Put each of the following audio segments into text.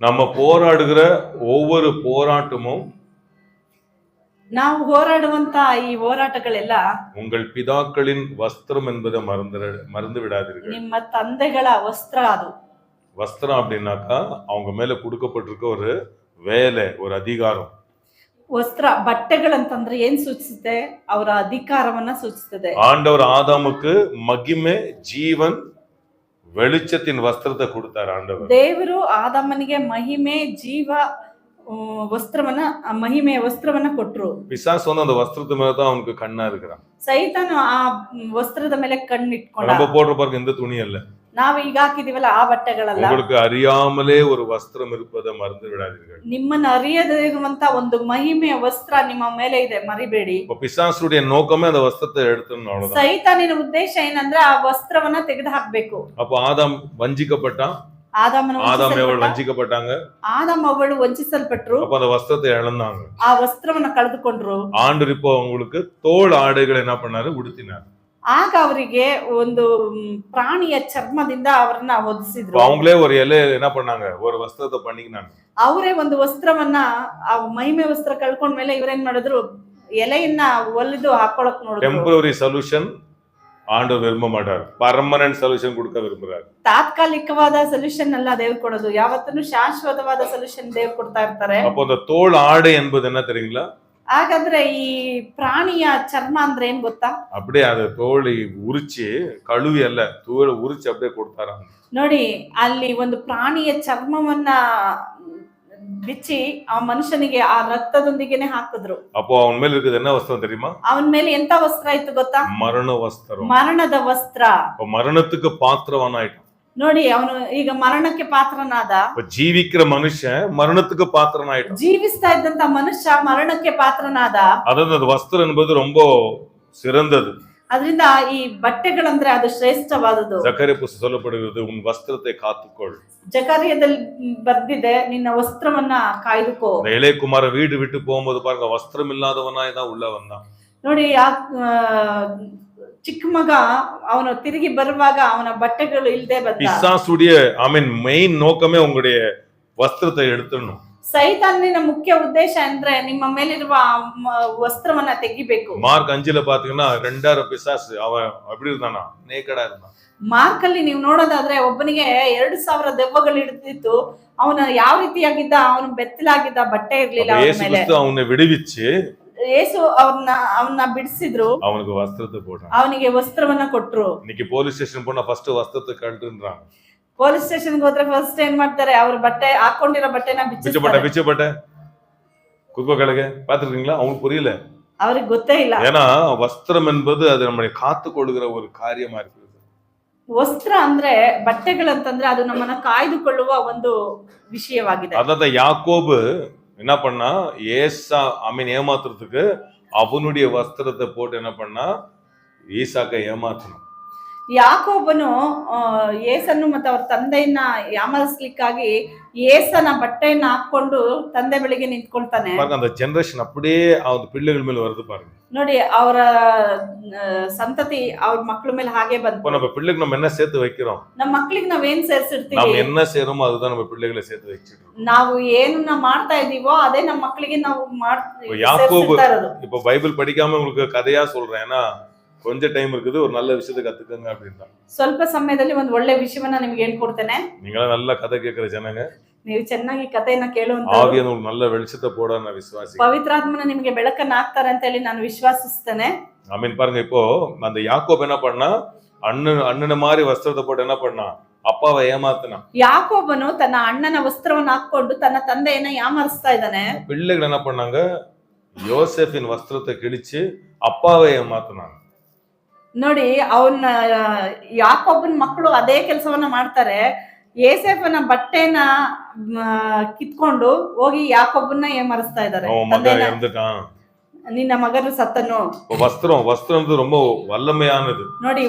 நம்ம போராடுகிற ஒவ்வொரு போராட்டமும் ನಾವು ಹೋರಾಡುವಂತ ಈ ಹೋರಾಟಗಳೆಲ್ಲ உங்கள் பிதாக்களின் வஸ்திரம் என்பதை மறந்து விடாதீர்கள். ನಿಮ್ಮ ತಂದೆಗಳ ವಸ್ತ್ರ ಅದು. வஸ்திரம் அப்படின்னாக்கா அவங்க மேல கொடுக்கப்பட்டிருக்க ஒரு வேலை, ஒரு அதிகாரம். ವಸ್ತ್ರ ಬಟ್ಟೆಗಳಂತಂದ್ರೆ ಏನ್ ಸೂಚಿಸುತ್ತೆ? ಅವರ ಅಧಿಕಾರವನ್ನ ಸೂಚಿಸುತ್ತದೆ. ஆண்டவர் ஆதாமுக்கு மகிமை, ஜீவன், வெளிச்சத்தின் வஸ்திரத்தை கொடுத்தார் ஆண்டவர். ದೇವರು ಆದಾಮನಿಗೆ ಮಹಿಮೆ, ಜೀವ, ವಸ್ತ್ರವನ್ನ, ಮಹಿಮೆಯ ವಸ್ತ್ರವನ್ನ ಕೊಟ್ರು. பிசாசு வந்து அந்த வஸ்திரத்து மேலதான் அவனுக்கு கண்ணா இருக்கிறான். ಸೈತಾನ ಆ ವಸ್ತ್ರದ ಮೇಲೆ ಕಣ್ಣಿಟ್ಕೊಂಡ. நம்ம போடுற பாருங்க இந்த துணி அல்ல. ನಾವು ಈಗ ಹಾಕಿದೀವಲ್ಲ ಆ ಬಟ್ಟೆಗಳಲ್ಲ. உங்களுக்கு அறியாமலே ஒரு வஸ்திரம் இருப்பதை மறந்து விடாதீர்கள். ನಿಮ್ಮನ್ನ ಅರಿಯದೇ ಇರುವಂತ ಒಂದು ಮಹಿಮೆಯ ವಸ್ತ್ರ ನಿಮ್ಮ ಮೇಲೆ ಇದೆ, ಮರಿಬೇಡಿ. பிசாசுடைய நோக்கமே அந்த வஸ்திரத்தை எடுத்துன்னு அவ்வளவுதான். ಸೈತಾನಿನ ಉದ್ದೇಶ ಏನಂದ್ರೆ ಆ ವಸ್ತ್ರವನ್ನ ತೆಗೆದು ಹಾಕ್ಬೇಕು. அப்போ ஆதாம் வஞ்சிக்கப்பட்டான். ஆதாம் எவள் வஞ்சிக்கப்பட்டாங்க. ஆதாம் அவಳು ವಂಚಿಸಲ್ಪಟ್ರು. அப்ப அந்த வஸ்திரத்தை இழந்தாங்க. ಆ ವಸ್ತ್ರವನ್ನ ಕಳೆದುಕೊಂಡ್ರು. ஆண்டவர் இப்போ அவங்களுக்கு தோல் ஆடைகளை என்ன பண்ணாரு? உடுத்தினார். ಆಗ ಅವರಿಗೆ ಒಂದು ಪ್ರಾಣಿಯ ಚರ್ಮದಿಂದ ಅವರನ್ನ ಹೊದಿಸಿದ್ರು. அவங்களே ஒரு இலை என்ன பண்ணாங்க? ஒரு ವಸ್ತ್ರத்தை பண்ணிக்கினாங்க. ಅವರೇ ಒಂದು ವಸ್ತ್ರವನ್ನ, ಆ ಮಹಿಮೆ ವಸ್ತ್ರ ಕಳ್ಕೊಂಡ್ಮೇಲೆ ಇವರೇನ್ ಮಾಡಿದ್ರು? ಎಲೆಯನ್ನ ಒಲಿದು ಹಾಕೊಳಕ್ ನೋಡಿದ್ರು. ಟೆಂಪರರಿ ಸೊಲ್ಯೂಷನ್ ஆண்டவர் விரும்ப மாட்டார். பர்மனன்ட் சொல்யூஷன் கொடுக்க விரும்புறார். ತಾತ್ಕಾಲಿಕವಾದ ಸೊಲ್ಯೂಷನ್ ಅಲ್ಲ ದೇವ್ರು ಕೊಡೋದು, ಯಾವತ್ತೂ ಶಾಶ್ವತವಾದ ಸೊಲ್ಯೂಷನ್ ದೇವ್ರು ಕೊಡ್ತಾ ಇರ್ತಾರೆ. அப்போ அந்த தோல் ஆடை என்பது என்ன தெரியுங்களா? ಹಾಗಾದ್ರೆ ಈ ಪ್ರಾಣಿಯ ಚರ್ಮ ಅಂದ್ರೆ ಏನ್ ಗೊತ್ತಾ? அப்படியே ಅದು ತೋಳಿ ಉರಿಚಿ, ಕಳುವಿ ಅಲ್ಲ, ತೋಳ ಉರಿಚಿ அப்படியே ಕೊಡ್ತಾರ. ನೋಡಿ, ಅಲ್ಲಿ ಒಂದು ಪ್ರಾಣಿಯ ಚರ್ಮವನ್ನ ಬಿಚ್ಚಿ ಆ ಮನುಷ್ಯನಿಗೆ ಆ ರಕ್ತದೊಂದಿಗೆನೆ ಹಾಕಿದ್ರು. அப்போ அவன் மேல இருக்குது என்ன வஸ்திரம் தெரியுமா? ಅವನ ಮೇಲೆ ಎಂತ ವಸ್ತ್ರ ಇತ್ತು ಗೊತ್ತಾ? ಮರಣ ವಸ್ತ್ರ. ಮರಣದ ವಸ್ತ್ರ. ಮರಣಕ್ಕೆ ಪಾತ್ರವನಾಯಿತು. ನೋಡಿ, ಅವನು ಈಗ ಮರಣಕ್ಕೆ ಪಾತ್ರನಾದ. ಜೀವಿக்கிற ಮನುಷ್ಯ ಮರಣಕ್ಕೆ ಪಾತ್ರನಾಯಿತು. ಜೀವಿಸ್ತಾ ಇದ್ದಂತ ಮನುಷ್ಯ ಮರಣಕ್ಕೆ ಪಾತ್ರನಾದ. ಅದೊಂದು ವಸ್ತ್ರ ಎಂಬುದು ரொம்ப சிறந்தது. ಅದರಿಂದ ಈ ಬಟ್ಟೆಗಳಂದ್ರೆ ಅದು ಶ್ರೇಷ್ಠವಾದದ್ದು. ಜಕರಿಯ ಪುಸ್ತಕ சொல்லப்படுகிறது, உன் ವಸ್ತ್ರத்தை காத்துக்கொள். ಜಕರಿಯದಲ್ಲಿ ಬರ್ದಿದೆ, ನಿನ್ನ ವಸ್ತ್ರವನ್ನ ಕಾಯ್ದುಕೋ. ಎಳೆ ಕುಮಾರ வீடு விட்டு போகும்போது பாருங்க, வஸ்திரம் இல்லாதவனாய் தான் உள்ள வந்தான். ನೋಡಿ, ಆ ಚಿಕ್ಕ ಮಗ ಅವನು ತಿರುಗಿ ಬರುವಾಗ ಅವನ ಬಟ್ಟೆಗಳು ಇಲ್ಲದೆ ಬಂದ. பிசாசுடைய மெயின் நோக்கமே உங்களுடைய வஸ்திரத்தை எடுத்துடணும். ಸೈತಾನಿನ ಮುಖ್ಯ ಉದ್ದೇಶ ಅಂದ್ರೆ ನಿಮ್ಮ ಮೇಲಿರುವ ವಸ್ತ್ರವನ್ನ ತೆಗಿಬೇಕು. ಮಾರ್ಕ್ 5 பாத்தீங்கன்னா 2000 பிசாசு அவன் அப்படி இருந்தானா, நேக்கடா இருந்தான். ಮಾರ್ಕ್ ಅಲ್ಲಿ ನೀವು ನೋಡೋದಾದ್ರೆ ಒಬ್ಬನಿಗೆ 2000 ದೆವ್ವಗಳು ಹಿಡಿದಿತ್ತು. ಅವನ ಯಾವ ರೀತಿಯಾಗಿದ್ದ? ಅವನು ಬೆತ್ತಲಾಗಿದ್ದ, ಬಟ್ಟೆ ಇರ್ಲಿಲ್ಲ ಅವನ ಮೇಲೆ. ಯೇಸು ಅವನ್ನ ಬಿಡುವಿಚ್ಚಿ, ಯೇಸು ಅವನ್ನ ಬಿಡಿಸಿದ್ರು. ಅವನಿಗೆ ವಸ್ತ್ರத்தை போட்டான். ಅವನಿಗೆ ವಸ್ತ್ರವನ್ನ ಕೊಟ್ರು. இன்னைக்கு போலீஸ் ஸ்டேஷன் போனா ஃபர்ஸ்ட் ವಸ್ತ್ರத்தை கழட்டுன்றாங்க. ಪೊಲೀಸ್ ಸ್ಟೇಷನ್ ಹೋದ್ರೆ ಫಸ್ಟ್ ಏನ್ ಮಾಡ್ತಾರೆ? ಅವ್ರ ಬಟ್ಟೆ ಹಾಕೊಂಡಿರೋ ಬಟ್ಟೆನ ಬಿಚ್ಚಬಟ್ಟೆ ಕುತ್ಕೋ ಕೆಳಗೆ. பாத்துறீங்களா? அவங்களுக்கு புரியல, அவருக்கு ಗೊತ್ತೇ ಇಲ್ಲ. ஏன்னா வஸ்திரம் என்பது அது நம்மை காத்துக்கொள்ளுகிற ஒரு காரியமா இருக்குது. ವಸ್ತ್ರ ಅಂದ್ರೆ, ಬಟ್ಟೆಗಳಂತಂದ್ರೆ ಅದು ನಮ್ಮನ್ನ ಕಾಯ್ದುಕೊಳ್ಳುವ ಒಂದು ವಿಷಯವಾಗಿದೆ. அதான் யாக்கோபு என்ன பண்ணா? ஏமாத்துறதுக்கு அவனுடைய வஸ்திரத்தை போட்டு என்ன பண்ணா? ஈசாக்கை ஏமாத்தணும். ಯಾಕೋಬನು ಏಸನ್ನು ಮತ್ತು ಅವ್ರ ತಂದೆಯನ್ನ ಯಾಮರಿಸ್ಲಿಕ್ಕಾಗಿ ಏಸನ ಬಟ್ಟೆಯನ್ನ ಹಾಕೊಂಡು ತಂದೆ ಬಳಿಗೆ ನಿಂತ್ಕೊಳ್ತಾನೆ. அந்த ஜெனரேஷன் அப்படியே அவங்க பிள்ளைகள் மேல வருது பாருங்க. ನೋಡಿ, ಅವರ ಸಂತತಿ ಅವ್ರ ಮಕ್ಕಳ ಮೇಲೆ ಹಾಗೆ ಬಂತು. நம்ம பிள்ளைக்கு நம்ம என்ன சேர்த்து வைக்கிறோம்? ನಮ್ಮ ಮಕ್ಕಳಿಗೆ ನಾವೇನ್ ಸೇರಿಸಿರ್ತೀವಿ? ನಾವು என்ன செய்றோமோ அதுதான் நம்ம பிள்ளைகளை சேர்த்து வச்சிடுறோம். ನಾವು ಏನನ್ನ ಮಾಡ್ತಾ ಇದೀವೋ ಅದೇ ನಮ್ಮ ಮಕ್ಕಳಿಗೆ ನಾವು யாக்கோபு, இப்ப பைபிள் படிக்காம உங்களுக்கு கதையா சொல்றேன், ஏன்னா கொஞ்சம் டைம் இருக்குது, ஒரு நல்ல விஷயத்தை கத்துக்கங்க அப்படின்னா. ಸ್ವಲ್ಪ ಸಮಯದಲ್ಲಿ ಒಂದು ಒಳ್ಳೆ ವಿಷಯವನ್ನ ನಿಮಗೆ ಹೇಳ್ಕೊಡ್ತೇನೆ. நீங்களா நல்ல கதை கேட்கிற ஜனங்க, ನೀವು ಚೆನ್ನಾಗಿ ಕಥೆಯನ್ನ ಕೇಳುವಂತ, ஆவியான ஒரு நல்ல வெளிச்சத்தை போட நான் விசுவாசி. ಪವಿತ್ರಾತ್ಮನ ನಿಮಗೆ ಬೆಳಕನ್ನ ಹಾಕ್ತಾರೆ ಅಂತ ಹೇಳಿ ನಾನು ವಿಶ್ವಾಸಿಸ್ತೇನೆ. ஆமென். பாருங்க, இப்போ அந்த யாக்கோபு என்ன பண்ணா? அண்ணன மாதிரி ವಸ್ತ್ರத்தை போட்டு என்ன பண்ணா? ಅಪ್ಪವ ಏಮಾತನ. ಯಾಕೋಬನು ತನ್ನ ಅಣ್ಣನ ವಸ್ತ್ರವನ್ನು ಹಾಕೊಂಡು ತನ್ನ ತಂದೆಯನ್ನ ಯಾಮರಿಸ್ತಾ ಇದ್ದಾನೆ. பிள்ளைகள் என்ன பண்ணாங்க? யோசேஃபின் ವಸ್ತ್ರத்தை கிழிச்சு ಅಪ್ಪಾவை ஏமாத்துனாங்க. ನೋಡಿ, ಅವನ ಯಾಕೋಬನ ಮಕ್ಕಳು ಅದೇ ಕೆಲಸವನ್ನ ಮಾಡ್ತಾರೆ. ಏಸೇಫನ ಬಟ್ಟೆನ ಕಿತ್ಕೊಂಡು ಹೋಗಿ ಯಾಕೋಬನ್ನ ಏಮರಿಸ್ತಾ ಇದ್ದಾರೆ. ನಿನ್ನ ಮಗನು ಸತ್ತನು. ವಸ್ತ್ರ ಅಂದ್ರೆ ரொம்ப வல்லமையானது. ನೋಡಿ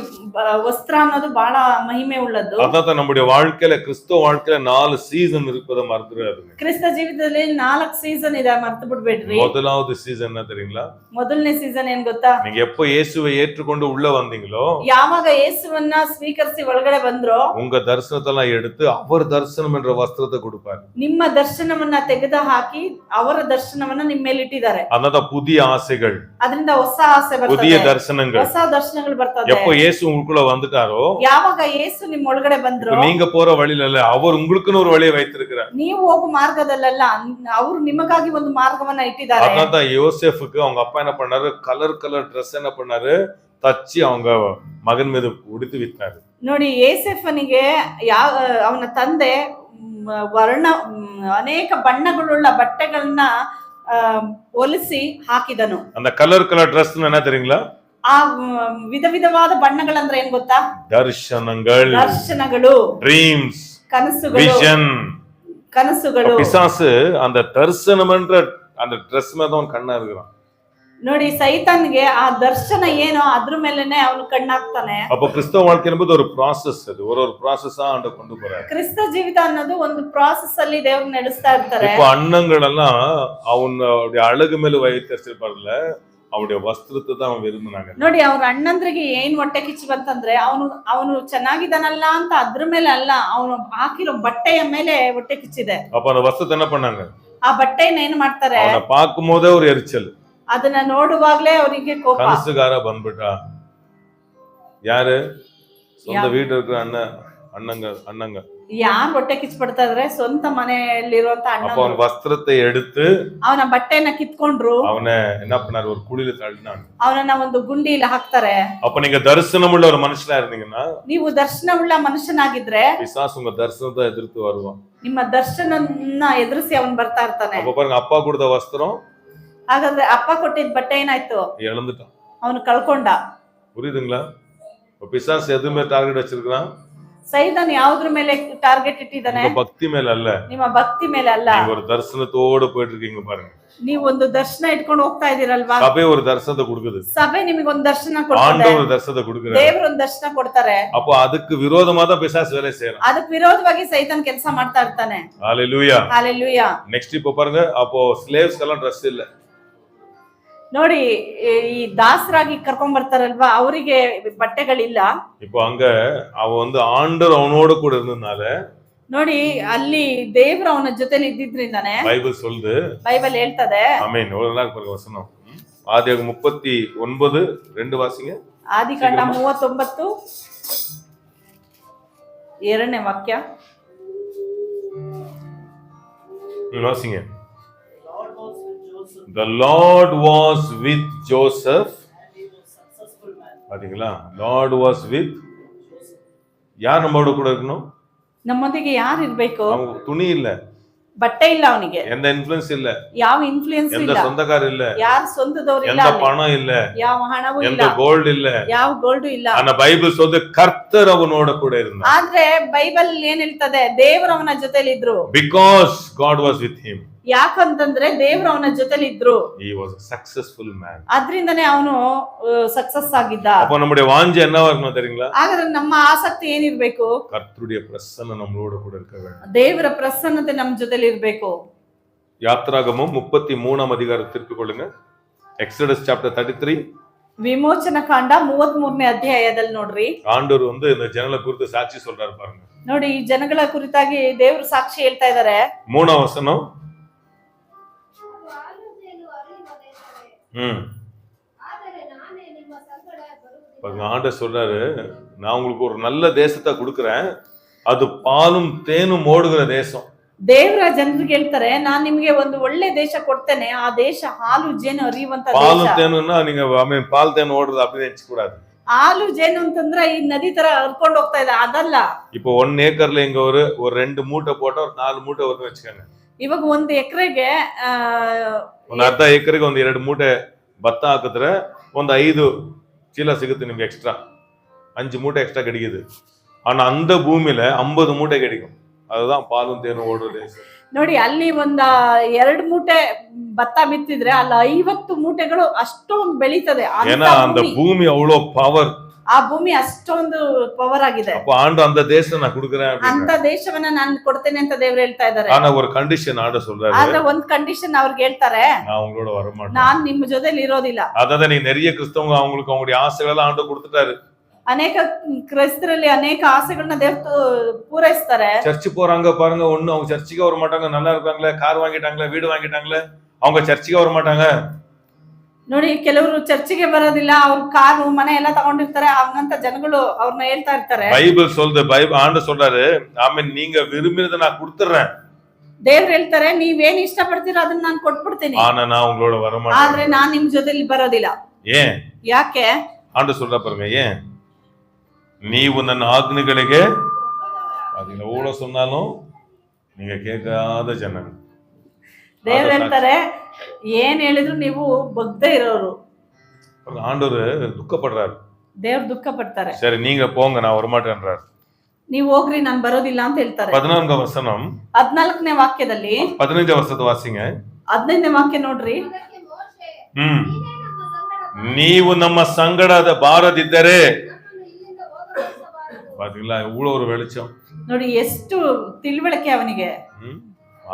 ವಸ್ತ್ರ ಅನ್ನೋದು ಬಹಳ ಮಹಿಮೆ ಉಳ್ಳದ್ದು. அதான் நம்முடைய வாழ்க்கையில கிறிஸ்தவ வாழ்க்கையில 4 சீசன் இருப்பதை மறந்துடாதீங்க. ಕ್ರಿಸ್ತ ಜೀವಿತದಲ್ಲಿ 4 ಸೀಸನ್ ಇದೆ, ಮರ್ತು ಬಿಡ್ಬೇಡ್ರಿ. முதலாவது சீசன் என்ன தெரியுங்களா? ಮೊದಲನೇ ಸೀಸನ್ ಏನ್ ಗೊತ್ತಾ? நீங்க எப்ப இயேசுவை ஏற்றுக்கொண்டு உள்ள வந்தீங்களோ, ಯಾವಾಗ ಯೇಸುವನ್ನ ಸ್ವೀಕರಿಸಿ ಒಳಗಡೆ ಬಂದ್ರೋ, உங்க தரிசனத்தெல்லாம் எடுத்து அவர் தரிசனம் என்ற வஸ்திரத்தை கொடுப்பார். ನಿಮ್ಮ ದರ್ಶನವನ್ನ ತೆಗೆದು ಹಾಕಿ ಅವರ ದರ್ಶನವನ್ನ ನಿಮ್ಮ ಮೇಲೆ ಇಟ್ಟಿದ್ದಾರೆ. அதான் புதிய ஆசைகள், ಅದರಿಂದ ಹೊಸ ಆಸೆ ಬರ್ತದೆ, புதிய தரிசனங்கள், ಹೊಸ ದರ್ಶನಗಳು ಬರ್ತದೆ. எப்ப இயேசு உங்களுக்குள்ள வந்துட்டாரோ, ಯಾವಾಗ ಯೇಸು ನಿಮ್ಮ ಒಳಗಡೆ ಬಂದ್ರೋ, நீங்க போற வழியில இல்ல, அவர் உங்களுக்குன்னு ஒரு வழியை வைத்திருக்கிறார். ನೀವು ಹೋಗೋ ಮಾರ್ಗದಲ್ಲ, ಅವರು ನಿಮಗಾಗಿ ಒಂದು ಮಾರ್ಗವನ್ನ ಇಟ್ಟಿದ್ದಾರೆ. அதான் யோசேஃபுக்கு அவங்க அப்பா என்ன பண்ணாரு, கலர் Dress என்ன பண்ணாரு, தச்சி அவங்க மகன் மீது உடுத்தி விட்டாரு. ನೋಡಿ, ಏಸೆಫನಿಗೆ ಅವನ ತಂದೆ ಅನೇಕ ಬಣ್ಣಗಳುಳ್ಳ ಬಟ್ಟೆಗಳನ್ನ ಹೊಲಿಸಿ ಹಾಕಿದನು. அந்த கலர் Dress என்ன தெரியுங்களா? ಆ ವಿಧ ವಿಧವಾದ ಬಣ್ಣಗಳಂದ್ರೆ ಏನ್ ಗೊತ್ತಾ? ದರ್ಶನಗಳು, ಡ್ರೀಮ್ಸ್, ಕನಸುಗಳು, ವಿಷನ್, ಕನಸುಗಳು. பிசாசு அந்த தரிசனம்ன்ற அந்த Dress மேல தான் கண்ணா இருக்கிறான். ನೋಡಿ, ಸೈತಾನ್ಗೆ ಆ ದರ್ಶನ ಏನೋ ಅದ್ರ ಮೇಲೆನೆ ಅವನು ಕಣ್ಣಾಗ್ತಾನೆ. அப்ப கிறிஸ்தவ வாழ்க்கை என்பது ஒரு process. அது ஒரு ப்ராசஸா ஆண்ட கொண்டு போறாரு. ಕ್ರಿಸ್ತ ಜೀವಿತ ಅನ್ನೋದು ಒಂದು ಪ್ರಾಸೆಸ್ ಅಲ್ಲಿ ದೇವರು ನಡೆಸ್ತಾ ಇರ್ತಾರೆ. இப்ப அண்ணங்கள் எல்லாம் அவனுடைய அழகு மேல வைத்திருப்பார்ல, அவனுடைய ವಸ್ತ್ರத்தை தான் அவன் விரும்பினாங்க. ನೋಡಿ, ಅವ್ರ ಅಣ್ಣಂದ್ರಿಗೆ ಏನ್ ಹೊಟ್ಟೆ ಕಿಚ್ಚು ಬಂತಂದ್ರೆ ಅವನು ಚೆನ್ನಾಗಿದ್ದಾನಲ್ಲ ಅಂತ ಅದ್ರ ಮೇಲೆ ಅಲ್ಲ, ಅವನು ಹಾಕಿರೋ ಬಟ್ಟೆಯ ಮೇಲೆ ಹೊಟ್ಟೆ ಕಿಚ್ಚಿದೆ. அப்ப அந்த ವಸ್ತ್ರத்தை என்ன பண்ணாங்க? ಆ ಬಟ್ಟೆನ ಏನ್ ಮಾಡ್ತಾರೆ? ಅವನ பார்க்கும் போதே ஒரு எரிச்சல், ಅದನ್ನ ನೋಡುವಾಗ್ಲೇ ಅವರಿಗೆ ಕೋಪ. ಕನಸುಗಾರ ಬಂದ್ಬಿಟ್ಟ. ಯಾರು? ಸ್ವಂತ வீட்டு இருக்கிற அண்ணங்க ಯಾರು ಹೊಟ್ಟೆ ಕಿಚ್ಚು ಪಡ್ತಾ ಇದ್ರೆ ಸ್ವಂತ ಮನೆಯಲ್ಲಿರುವಂತ ಅಣ್ಣ. அப்ப அவன் ವಸ್ತ್ರத்தை எடுத்து ಅವನ ಬಟ್ಟೆನ ಕಿತ್ಕೊಂಡ್ರು. அவன என்ன பண்ணாரு? ஒரு குழியில தள்ளினாங்க. ಅವನನ್ನ ಒಂದು ಗುಂಡಿಯಲ್ಲಿ ಹಾಕ್ತಾರೆ. அப்ப நீங்க தரிசனமுள்ள ஒரு மனுஷனா இருந்தீங்கன்னா, ನೀವು ದರ್ಶನವುಳ್ಳ ಮನುಷ್ಯನಾಗಿದ್ರೆ, பிசாசு உங்க தரிசனத்தை எதிர்த்து வருவான். ನಿಮ್ಮ ದರ್ಶನನ್ನ ಎದುರಿಸಿ ಅವನ್ ಬರ್ತಾ ಇರ್ತಾನೆ. அப்ப பாருங்க, அப்பா கொடுத்த வஸ்திரம், ಹಾಗಾದ್ರೆ ಅಪ್ಪ ಕೊಟ್ಟಿದ್ ಬಟ್ಟೆ ಏನಾಯ್ತು? இழந்துட்டான், ಅವನು ಕಳ್ಕೊಂಡ. புரியுதுங்களா? பிசாசு எதுவுமே டார்கெட் வச்சிருக்கான். ಸೈತಾನ್ ಯಾವ್ದ್ರ ಮೇಲೆ ಟಾರ್ಗೆಟ್ ಇಟ್ಟಿದ್ದಾನೆ? ಭಕ್ತಿ ಮೇಲೆ ಅಲ್ಲ, ನಿಮ್ಮ ಭಕ್ತಿ ಮೇಲೆ ಅಲ್ಲ. ನೀವು ஒரு தரிசனத்தோட போயிட்டு இருக்கீங்க பாருங்க. ನೀವು ಒಂದು ದರ್ಶನ ಇಟ್ಕೊಂಡು ಹೋಗ್ತಾ ಇದೀರಲ್ವಾ? ಸಭೆ ஒரு தரிசனத்தை கொடுக்குது. ಸಭೆ ನಿಮಗೆ ಒಂದು ದರ್ಶನ ಕೊಡ್ತಾರೆ. ஆண்டவர் ஒரு தரிசனத்தை கொடுக்கிறார். ದೇವರು ಒಂದು ದರ್ಶನ ಕೊಡ್ತಾರೆ. அப்போ அதுக்கு விரோதமா தான் பிசாசு வேலை செய்யறான். ಅದಕ್ಕೆ ವಿರೋಧವಾಗಿ ಸೈತಾನ್ ಕೆಲಸ ಮಾಡ್ತಾ ಇರ್ತಾನೆ. ஹalleluya, ஹalleluya. ನೆಕ್ಸ್ಟ್ இப்போ பாருங்க, அப்போ ஸ்ಲೇವ್ಸ್ எல்லாம் Dress ಇಲ್ಲ. ನೋಡಿ, ಈ ದಾಸರಾಗಿ ಕರ್ಕೊಂಡ್ ಬರ್ತಾರಲ್ವಾ, ಅವರಿಗೆ ಬಟ್ಟೆಗಳಿಲ್ಲ. இப்போ அங்க அவ ஆண்டவர் அவனோட கூட இருந்தனால, ನೋಡಿ, ಅಲ್ಲಿ ದೇವರು ಅವನ ಜೊತೆಲಿ ಇದ್ದಿದ್ರಿಂದಾನೆ ಬೈಬಲ್ சொல்லுது, ಬೈಬಲ್ ಹೇಳ್ತದೆ. ಆಮೆನ್. ಓದಲಾಕ ಬರುವ ವಚನ ಆದಿಯಾಗಮ 39:2 ವಾಸಿங்க. ಆದಿಕಾಂಡ 39 2ನೇ ವಾಕ್ಯ ವಾಸಿங்க. The Lord was with Joseph. பாத்தீங்களா? Lord was with. யார் நம்மோட கூட இருக்கணும்? ನಮ್ಮೊಂದಿಗೆ ಯಾರು ಇರಬೇಕು? துணி இல்ல, ಬಟ್ಟೆ ಇಲ್ಲ, ಅವನಿಗೆ எந்த இன்ஃப்ளூயன்ஸ் இல்ல, ಯಾವ ಇನ್ಫ್ಲೂಯೆನ್ಸ್ ಇಲ್ಲ, எந்த சொந்தக்கார இல்ல, ಯಾರು ಸ್ವಂತದವರು ಇಲ್ಲ, எந்த பணம் இல்ல, ಯಾವ ಹಣವೂ ಇಲ್ಲ, எந்த கோல்ಡ್ இல்ல, ಯಾವ ಗೋಲ್ಡ್ ಇಲ್ಲ. ஆனா பைபிள் சொல்லுது கர்த்தர் அவனோட கூட இருந்தார். ಆದ್ರೆ ಬೈಬಲ್ ಏನ್ ಹೇಳ್ತದೆ? ದೇವರು ಅವನ ಜೊತೆಲಿ ಇದ್ರು. Because God was with him. ಯಾಕಂತಂದ್ರೆ ದೇವರು ಅವನ ಜೊತೆಲಿ ಇದ್ರು. He was a successful man. ಅದ್ರಿಂದನೇ ಅವನು ಸಕ್ಸಸ್ ಆಗಿದ್ದ. அப்ப நம்முடைய வாஞ்சை என்னவா இருக்கணும் தெரியுங்களா? ಹಾಗಾದ್ರೆ ನಮ್ಮ ಆಸಕ್ತಿ ಏನಿರ್ಬೇಕು? கர்த்தருடைய பிரசன்னம் நம்மளோட கூட இருக்க வேண்டும். ದೇವರ ಪ್ರಸನ್ನತೆ ನಮ್ಮ ಜೊತೆಲಿ ಇರ್ಬೇಕು. யாத்ராகமம் 33ஆம் அதிகாரம் திருப்பிಕೊಳ್ಳுங்க. Exodus chapter 33. ವಿಮೋಚನ ಕಾಂಡ 33ನೇ ಅಧ್ಯಾಯದಲ್ಲಿ ನೋಡ್ರಿ, ஆண்டவர் இந்த ஜனங்களை குறித்து சாட்சி சொல்றாரு பாருங்க. ನೋಡಿ, ಈ ಜನಗಳ ಕುರಿತಾಗಿ ದೇವರು ಸಾಕ್ಷಿ ಹೇಳ್ತಾ ಇದ್ದಾರೆ. 3ஆம் வசனம். ஆண்டவர் சொல்றாரு, நான் உங்களுக்கு ஒரு நல்ல தேசத்தை கொடுக்கிறேன், அது பாலும் தேனும் ஓடுகிற தேசம். ದೇವರ ಜನರಿಗೆ ಹೇಳ್ತಾರೆ, ನಾನ್ ನಿಮ್ಗೆ ಒಂದು ಒಳ್ಳೆ ದೇಶ ಕೊಡ್ತೇನೆ, ಆ ದೇಶ ಹಾಲು ಜೇನು ಹರಿಯುವಂತ ದೇಶ. பாலும் தேனுன்னா நீங்க பால் தேன் ஓடுறது அப்படி நினைச்சு கூடாது. ಹಾಲು ಜೇನು ಅಂತಂದ್ರೆ ಈ ನದಿ ತರ ಹರ್ಕೊಂಡು ಹೋಗ್ತಾ ಇದೆ, ಅದಲ್ಲ. இப்போ 1 ஏக்கர்ல இங்க ஒரு 2 மூட்டை போட்டா ஒரு 4 மூட்டை வருதுன்னு வச்சுக்கோங்க. ಇವಾಗ 1 ಎಕರೆಗೆ ಒಂದು ಅರ್ಧ ಎಕರೆಗೆ 2 ಮೂಟೆ ಭತ್ತ ಹಾಕಿದ್ರೆ 5 ಚೀಲ ಸಿಗುತ್ತೆ ನಿಮ್ಗೆ ಎಕ್ಸ್ಟ್ರಾ, 5 மூட்டை எக்ஸ்ட்ரா கிடைக்குது. ஆனா அந்த பூமியில 50 மூட்டை கிடைக்கும். அதுதான் பாலும் தேனும் ஓடுற தேசம். ನೋಡಿ, ಅಲ್ಲಿ 2 ಮೂಟೆ ಭತ್ತ ಬಿತ್ತಿದ್ರೆ ಅಲ್ಲಿ 50 ಮೂಟೆಗಳು ಅಷ್ಟೊಂದು ಬೆಳೀತದೆ. ஏன்னா அந்த பூமி அவ்வளோ பவர். ಆ ಭೂಮಿ ಅಷ್ಟೊಂದು ಪವರ್ ಆಗಿದೆ. அப்ப ஆண்டு அந்த தேசத்தை நான் கொடுக்கிறேன், ಅಂತ ದೇಶವನ್ನ ನಾನು ಕೊಡ್ತೇನೆ ಅಂತ ದೇವರು ಹೇಳ್ತಾ ಇದ್ದಾರೆ. ஆனா ஒரு ಕಂಡೀಷನ್ ஆண்டு சொல்றாரு. ಆದ್ರೆ ಒಂದ್ ಕಂಡೀಷನ್ ಅವ್ರಿಗೆ ಹೇಳ್ತಾರೆ, நான் உங்களோட வர மாட்டேன், ನಾನ್ ನಿಮ್ಮ ಜೊತೆಲಿ ಇರೋದಿಲ್ಲ. அதாவது நீ நிறைய கிறிஸ்தவங்க அவங்களுக்கு அவங்களுடைய ஆசைகளெல்லாம் ஆண்டு கொடுத்துட்டாரு. ಅನೇಕ ಕ್ರೈಸ್ತರಲ್ಲಿ ಅನೇಕ ಆಸೆಗಳನ್ನ ದೇವರು ಪೂರೈಸ್ತಾರೆ. சர்ச்சு போறாங்க பாருங்க, ஒண்ணு அவங்க சர்ச்சுக்கு வர மாட்டாங்க, நல்லா இருக்காங்களே, கார் வாங்கிட்டாங்களே, வீடு வாங்கிட்டாங்களே, அவங்க சர்ச்சுக்கு வர மாட்டாங்க. ನೋಡಿ, ಕೆಲವರು ಚರ್ಚಿಗೆ ಬರೋದಿಲ್ಲ, ಅವ್ರ ಕಾರು ಮನೆ ಎಲ್ಲ ತಗೊಂಡಿರ್ತಾರೆ, ಹಂಗಂತ ಜನಗಳು ಅವ್ರನ್ನ ಹೇಳ್ತಾ ಇರ್ತಾರೆ. பைபிள் சொல்லுது, பைபிள் ஆண்டு சொல்றாரு, ஆமென், நீங்க விரும்பினதை நான் கொடுத்துறேன். ದೇವ್ರು ಹೇಳ್ತಾರೆ, ನೀವೇನ್ ಇಷ್ಟ ಪಡ್ತೀರಾ ಅದನ್ನ ನಾನು ಕೊಟ್ಬಿಡ್ತೀನಿ, ஆனா நான் உங்களோட வர மாட்டேன். ಆದ್ರೆ ನಾನ್ ನಿಮ್ ಜೊತೆಲಿ ಬರೋದಿಲ್ಲ. ஏன்? ಯಾಕೆ? ஆண்டு சொல்ற பாருங்க, ஏன்? ನೀವು ನನ್ನ ಆಜ್ಞೆಗಳಿಗೆ ಅದನ್ನ ಓಡ சொன்னாலும் நீங்க கேட்காத ಜನ. ದೇವ್ರು ಹೇಳ್ತಾರೆ, ಏನ್ ಹೇಳಿದ್ರು ನೀವು ಬಗ್ಗದೇ ಇರೋರು. ஆண்டவர் துக்கப்படுறாரு. ದೇವ್ರು ದುಃಖ ಪಡ್ತಾರೆ. சரி, நீங்க போங்க, நான் வரமாட்டேன்றார். ನೀವು ಹೋಗ್ರಿ, ನಾನ್ ಬರೋದಿಲ್ಲ ಅಂತ ಹೇಳ್ತಾರೆ. 14ನೇ ವಚನ, 14ನೇ ವಾಕ್ಯದಲ್ಲಿ 15ನೇ ವರ್ಷದ ವಾಸಿಂಗ 15ನೇ ವಾಕ್ಯ ನೋಡ್ರಿ. ನೀವು ನಮ್ಮ ಸಂಗಡದ ಬಾರದಿದ್ದರೆ, பாத்தீங்களா இவ்வளவு ஒரு வெளிச்சம். ನೋಡಿ ಎಷ್ಟು ತಿಳುವಳಿಕೆ ಅವನಿಗೆ.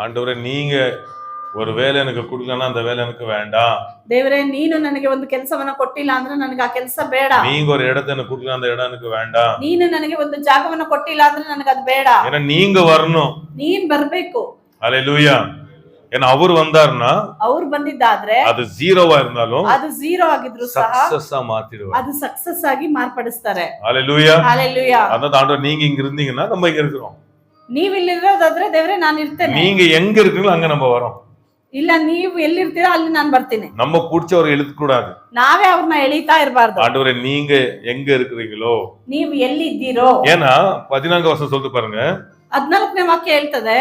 ஆண்டவரே, நீங்க ஒரு வேலை எனக்கு கொடுக்கலன்னா அந்த வேலை எனக்கு வேண்டாம். ದೇವರೇ, ನೀನು ನನಗೆ ಒಂದು ಕೆಲಸವನ್ನ ಕೊಟ್ಟಿಲ್ಲ ಅಂದ್ರೆ ನನಗೆ ಆ ಕೆಲಸ ಬೇಡ. நீங்க ஒரு இடத்தை எனக்கு கொடுக்கல, அந்த இடம் எனக்கு வேண்டாம். ನೀನು ನನಗೆ ಒಂದು ಜಾಗವನ್ನ ಕೊಟ್ಟಿಲ್ಲ ಅಂದ್ರೆ ನನಗೆ ಅದು ಬೇಡ. ஏன்னா நீங்க வரணும், ನೀನ್ ಬರ್ಬೇಕು. ஹல்லேலூயா. ஏன்னா அவர் வந்தாருன்னா, ಅವ್ರು ಬಂದಿದ್ದಾದ್ರೆ ಅದು ಜೀರೋವಾ இருந்தாலும் ಅದು ಜೀರೋ ಆಗಿದ್ರು ಸಹ ಸಕ್ಸಸ್ மாத்திடுவார். ಅದು ಸಕ್ಸಸ್ ಆಗಿ ಮಾರ್ಪಡಿಸ್ತಾರೆ. ஹல்லேலூயா, ஹல்லேலೂಯಾ. அதான் ஆண்டவர், நீங்க இங்க இருந்தீங்கன்னா நம்ம இங்க இருக்கிறோம். ನೀವು ಇಲ್ಲಿರೋದಾದ್ರೆ ದೇವರೇ ನಾನು ಇರ್ತೇನೆ. நீங்க எங்க இருக்கீங்களோ அங்க நம்ம வரோம். ಇಲ್ಲ, ನೀವು ಎಲ್ಲಿರ್ತೀರೋ ಅಲ್ಲಿ ನಾನು ಬರ್ತೀನಿ. நம்ம புடிச்சவரை இழுக்க கூடாது. ನಾವೇ ಅವ್ರನ್ನ ಎಳಿತಾ ಇರಬಾರ್ದು. ஆண்டவரே, நீங்க எங்க இருக்கிறீங்களோ, ನೀವು ಎಲ್ಲಿದ್ದೀರೋ. ஏன்னா 14ನೇ ವಚನ சொல்லுது பாருங்க, 14ನೇ ವಾಕ್ಯ ಹೇಳ್ತದೆ,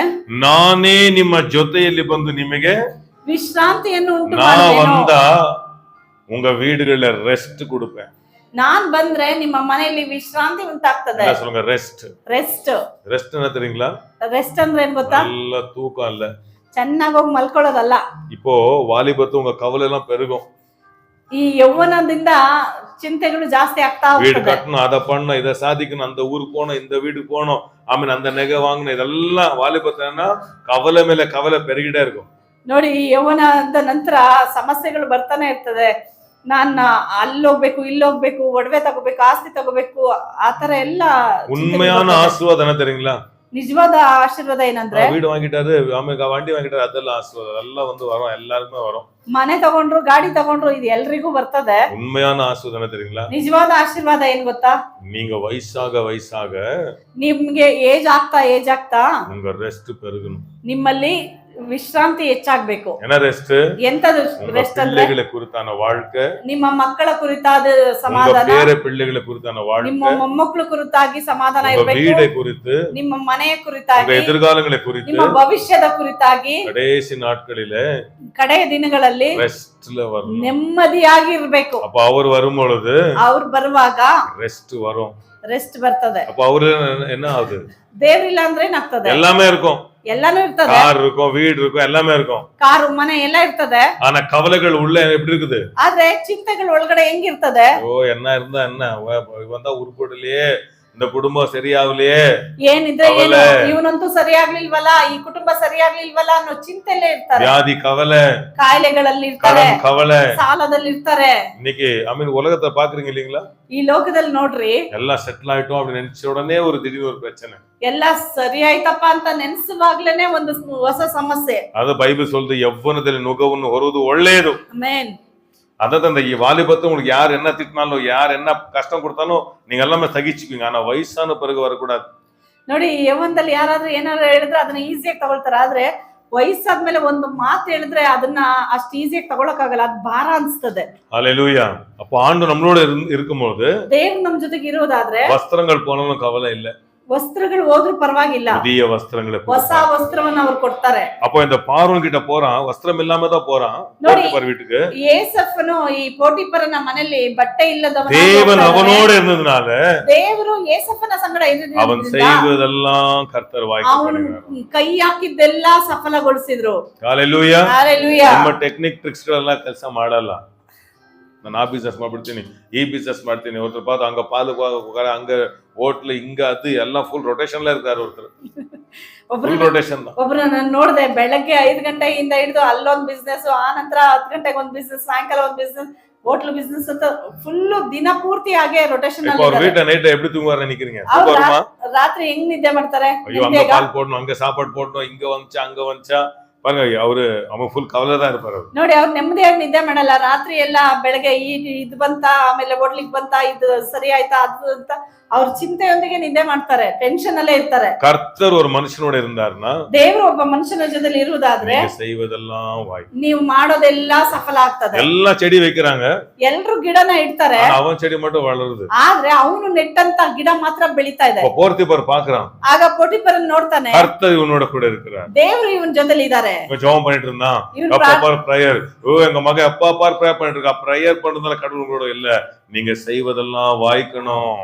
ನಾನೇ ನಿಮ್ಮ ಜೊತೆಯಲ್ಲಿ ಬಂದು ನಿಮಗೆ ವಿಶ್ರಾಂತಿಯನ್ನು ಉಂಟು நான் ಮಾಡುವೆನು. வந்தா உங்க வீடுகள்ல ரெஸ்ட் கொடுப்பேன். ನಾನ್ ಬಂದ್ರೆ ನಿಮ್ಮ ಮನೆಯಲ್ಲಿ ವಿಶ್ರಾಂತಿ ಉಂಟಾಗ್ತದೆ. என்ன சொல்லுங்க? ரெஸ்ட். ರೆಸ್ಟ್. ரெஸ்ட் என்ன தெரியுங்களா? ರೆಸ್ಟ್ ಅಂದ್ರೆ ಏನ್ ಗೊತ್ತಾ? நல்ல தூக்கம் இல்ல, ಚೆನ್ನಾಗಿ ಹೋಗಿ ಮಲ್ಕೊಳ್ಳೋದಲ್ಲ. இப்போ வாலிபத்து உங்க கவலை எல்லாம் பெருகும். ಈ ಯೌವನದಿಂದ ಚಿಂತೆಗಳು ಜಾಸ್ತಿ ಆಗ್ತಾ வீடு ಹೋಗ್ತದೆ. கட்டணும், அதை பண்ணணும், இதை சாதிக்கணும், அந்த ஊருக்கு போகணும், இந்த வீட்டுக்கு போகணும், ஆமீன், அந்த நகை வாங்கணும், இதெல்லாம் வாலிபத்துனா கவலை மேல கவலை பெருகிட்டே இருக்கும். ನೋಡಿ, ಈ ಯೌವನದ ನಂತರ ಸಮಸ್ಯೆಗಳು ಬರ್ತಾನೆ ಇರ್ತದೆ. ನಾನ್ ಅಲ್ಲೋಗ್ಬೇಕು, ಇಲ್ಲೋಗ್ಬೇಕು, ಒಡವೆ ತಗೋಬೇಕು, ಆಸ್ತಿ ತಗೋಬೇಕು, ಆತರ ಎಲ್ಲ. உண்மையான ஆசீர்வாதம் என்ன தெரியுங்களா? ನಿಜವಾದ ಆಶೀರ್ವಾದ ಏನಂದ್ರೆ, வீடு வாங்கிட்டாரு, ஆமாம், வண்டி வாங்கிட்டாரு, அதெல்லாம் ஆசீர்வாதம், எல்லாம் வந்து வரும், எல்லாருக்குமே வரும். ಮನೆ ತಗೊಂಡ್ರು, ಗಾಡಿ ತಗೊಂಡ್ರು, ಇದು ಎಲ್ರಿಗೂ ಬರ್ತದೆ. உண்மையான ஆசீர்வாதம் என்ன தெரியுங்களா? ನಿಜವಾದ ಆಶೀರ್ವಾದ ಏನ್ ಗೊತ್ತಾ? நீங்க ವಯಸ್ಸಾಗ ವಯಸ್ಸಾಗ ನಿಮ್ಗೆ ಏಜ್ ಆಗ್ತಾ உங்க ரெஸ்ட் பெருகணும். ನಿಮ್ಮಲ್ಲಿ ವಿಶ್ರಾಂತಿ ಹೆಚ್ಚಾಗ್ಬೇಕು. என்ன ரெஸ்ட்? ಎಂತದು ರೆಸ್ಟ್ ಅಂದ್ರೆ, பிள்ளைகளை குறித்தான வாழ்க்கை, ನಿಮ್ಮ ಮಕ್ಕಳ ಕುರಿತಾದ ಸಮಾಧಾನ, ಬೇರೆ பிள்ளைகளை குறித்தான வாழ்க்கை, ನಿಮ್ಮ ಮೊಮ್ಮಕ್ಕಳ ಕುರಿತಾಗಿ ಸಮಾಧಾನ உங்க ಇರಬೇಕು, வீடை குறித்து, ನಿಮ್ಮ ಮನೆಯ ಕುರಿತಾಗಿ, உங்க எதிர்காலங்களை குறித்து, ನಿಮ್ಮ ಭವಿಷ್ಯದ ಕುರಿತಾಗಿ, கடைசி நாட்களிலே ಕಡೆಯ ದಿನಗಳಲ್ಲಿ ரெஸ்ட்ல வரணும். ನೆಮ್ಮದಿಯಾಗಿ ಇರಬೇಕು. அப்ப அவர் வரும் பொழுது ಅವ್ರು ಬರುವಾಗ ரெஸ்ட் வரும். ರೆಸ್ಟ್ ಬರ್ತದೆ. அப்ப அவரு என்ன ஆகுது? ದೇವ್ರಿಲ್ಲ ಅಂದ್ರೆ ಏನಾಗ್ತದೆ? எல்லாமே இருக்கும். ಎಲ್ಲಾನು ಇರ್ತದೆ. கார் இருக்கும், வீடு இருக்கும், எல்லாமே இருக்கும். ಕಾರು, ಮನೆ ಎಲ್ಲ ಇರ್ತದೆ. ஆனா கவலைகள் உள்ள எப்படி இருக்குது? ಆದ್ರೆ ಚಿಂತೆಗಳು ಒಳಗಡೆ ಹೆಂಗಿರ್ತದೆ? ஓ, என்ன இருந்தா என்ன, வந்தா உருப்படலையே, இந்த குடும்பம் சரியாகலையே, ಏನಿದ್ರೆ ಏನು, ಇವನಂತೂ ಸರಿಯಾಗ್ಲಿಲ್ವಲ್ಲ, ಈ ಕುಟುಂಬ ಸರಿಯಾಗ್ಲಿಲ್ವಲ್ಲ ಅನ್ನೋ ಚಿಂತೆಲ್ಲೇ ಇರ್ತಾರೆ. வியாதி கவலை, ಕಾಯಿಲೆಗಳಲ್ಲಿ ಇರ್ತಾರೆ, கடன் கவலை, ಸಾಲದಲ್ಲಿ ಇರ್ತಾರೆ. இன்னைக்கு உலகத்தை பாக்குறீங்க இல்லீங்களா? ಈ ಲೋಕದಲ್ಲಿ ನೋಡ್ರಿ, எல்லாம் செட்டில் ஆயிட்டோம் அப்படின்னு நினைச்ச உடனே ஒரு திடீர்னு ஒரு பிரச்சனை. ಎಲ್ಲ ಸರಿ ಆಯ್ತಪ್ಪ ಅಂತ ನೆನ್ಸುವಾಗ್ಲೇನೆ ಒಂದು ಹೊಸ ಸಮಸ್ಯೆ. ಅದು ಬೈಬಲ್ சொல்லுது, ಯೌವನದಲ್ಲಿ ನುಗವನ್ನು ಹೊರುವುದು ಒಳ್ಳೆಯದು. ಆಮೆನ್. அதாவது அந்த வாலிபத்தை உங்களுக்கு யார் என்ன திட்டினாலும், யார் என்ன கஷ்டம் கொடுத்தாலும் நீங்க எல்லாமே சகிச்சுக்குவீங்க. ஆனா வயசான பிறகு வரக்கூடாது. ನೋಡಿ, ಯೌವನದಲ್ಲಿ ಯಾರಾದ್ರೂ ಏನಾದ್ರು ಹೇಳಿದ್ರೆ ಅದನ್ನ ಈಸಿಯಾಗಿ ತಗೊಳ್ತಾರೆ. ಆದ್ರೆ ವಯಸ್ಸಾದ್ಮೇಲೆ ಒಂದು ಮಾತು ಹೇಳಿದ್ರೆ ಅದನ್ನ ಅಷ್ಟು ಈಸಿಯಾಗಿ ತಗೊಳಕ್ಕಾಗಲ್ಲ, ಅದು ಭಾರ ಅನ್ಸ್ತದೆ. ஹல்லேலூயா. அப்ப ஆண்டு நம்மளோட இருக்கும்போது, ದೇವ್ರು ನಮ್ ಜೊತೆಗೆ ಇರೋದಾದ್ರೆ வஸ்திரங்கள் போனாலும் கவலை இல்ல, வஸ்திரங்கள் ಹೋದ್ರೂ பரவாயில்ல, புதிய வஸ்திரங்களை ಹೊಸ ವಸ್ತ್ರವನ್ನ ಅವ್ರು ಕೊಡ್ತಾರೆ. அப்போ இந்த பார்வோன் கிட்ட போறான், வஸ்திரம் இல்லாம தான் போறான் போத்திபார் வீட்டுக்கு. ಏಸಫನು ಈ ಪೋಟಿಫರನ ಮನೆಯಲ್ಲಿ ಬಟ್ಟೆ ಇಲ್ಲದವನ தேவன் அவனோட இருந்ததுனால ದೇವರು ಏಸಫನ ಸಂಗಡ அவன் செய்வதெல்லாம் கர்த்தர் ಅವನು வாய்க்கு ಕೈ ಹಾಕಿದ್ದೆಲ್ಲ ಸಫಲಗೊಳಿಸಿದ್ರು. ஹalleluya. Hallelujah. ನಮ್ಮ ಟೆಕ್ನಿಕ್ ಟ್ರಿಕ್ಸ್ ಎಲ್ಲ ಕೆಲಸ ಮಾಡಲ್ಲ. ನಾನು ಆ ಬಿಸ್ನೆಸ್ ಮಾಡ್ಬಿಡ್ತೀನಿ, ಈ ಬಿಸ್ನೆಸ್ ಮಾಡ್ತೀನಿ, ஒருத்தர் பார்த்து அங்க பால் அங்க ಹೋಟ್ಲ್ ಹಿಂಗ ಅದು ಎಲ್ಲ ಫುಲ್ ರೊಟೇಷನ್ ಇರ್ತಾರೆ. Full rotation. ಒಬ್ರು ನಾನು ನೋಡಿದೆ, ಬೆಳಗ್ಗೆ 5 ಗಂಟೆಯಿಂದ ಹಿಡಿದು ಅಲ್ಲೊಂದ್ ಬಿಸ್ನೆಸ್, ಆ ನಂತರ 10 ಗಂಟೆಗೆ ಒಂದ್ ಬಿಸ್ನೆಸ್, ಸಾಯಂಕಾಲ ಒಂದ್ ಬಿಸ್ನೆಸ್, ಹೋಟ್ಲ್ ಬಿಸ್ನೆಸ್ ಅಂತ ಫುಲ್ ದಿನ ಪೂರ್ತಿ ಹಾಗೆ ರೊಟೇಷನ್ ಅಲ್ಲಿ. வீட்டை நைட் எப்படி தூங்குவாரு நினைக்கிறீங்க? ರಾತ್ರಿ ಹೆಂಗ್ ನಿದ್ದೆ ಮಾಡ್ತಾರೆ? ஐயோ, அங்க பால் போடணும், அங்க சாப்பாடு போடணும், இங்க வந்துச்சா அங்க வந்துச்சா பாருங்க. அவன் ಫುಲ್ ಕವಲೆ தான் இருப்பாரு. ನೋಡಿ, ಅವ್ರು ನೆಮ್ಮದಿಯಾಗಿ ನಿದ್ದೆ ಮಾಡಲ್ಲ. ರಾತ್ರಿ ಎಲ್ಲ ಬೆಳಗ್ಗೆ ಇದು ಬಂತ, ಆಮೇಲೆ ಹೋಟ್ಲಿಗೆ ಬಂತ, ಇದು ಸರಿ ಆಯ್ತಾ ಅದು ಅಂತ ಅವ್ರ ಚಿಂತೆಯೊಂದಿಗೆ ನಿದ್ದೆ ಮಾಡ್ತಾರೆ, ಟೆನ್ಷನ್ ಅಲ್ಲೇ ಇರ್ತಾರೆ. ಕರ್ತರ್ ஒரு ಮನುಷ್ಯನோட இருந்தார்னா, ದೇವರು ಒಬ್ಬ ಮನುಷ್ಯನ ಜೊತೆಲಿ ಇರುವುದಾದ್ರೆ செய்வதெல்லாம் வாய், ನೀವು ಮಾಡೋದೆಲ್ಲ ಸಫಲ ಆಗ್ತದೆ. ಎಲ್ಲ செடி வைக்கிறாங்க, ಎಲ್ರು ಗಿಡನ ಇಡ್ತಾರೆ, அவன் செடி மட்டும் வளருது. ಆದ್ರೆ ಅವನು ನೆಟ್ಟಂತ ಗಿಡ ಮಾತ್ರ ಬೆಳೀತಾ ಇದೆ. போர்த்திபார் பாக்குறான், ಆಗ ಪೋಟಿಫರನ್ ನೋಡ್ತಾನೆ, கர்த்தர் இவனோட கூட இருக்கிறார், ದೇವರು ಇವನ್ ಜೊತೆಲಿ ಇದ್ದಾರೆ. ஜெபம் பண்ணிட்டு இருந்தான், அப்பா பார் பிரேயர், எங்க மகன் அப்பா பார் பிரேயர் பண்ணிட்டு இருக்கா. பிரேயர் பண்றதுனால கடவுள் உங்களோட இல்ல, நீங்க செய்வதெல்லாம் வாய்க்கணும்.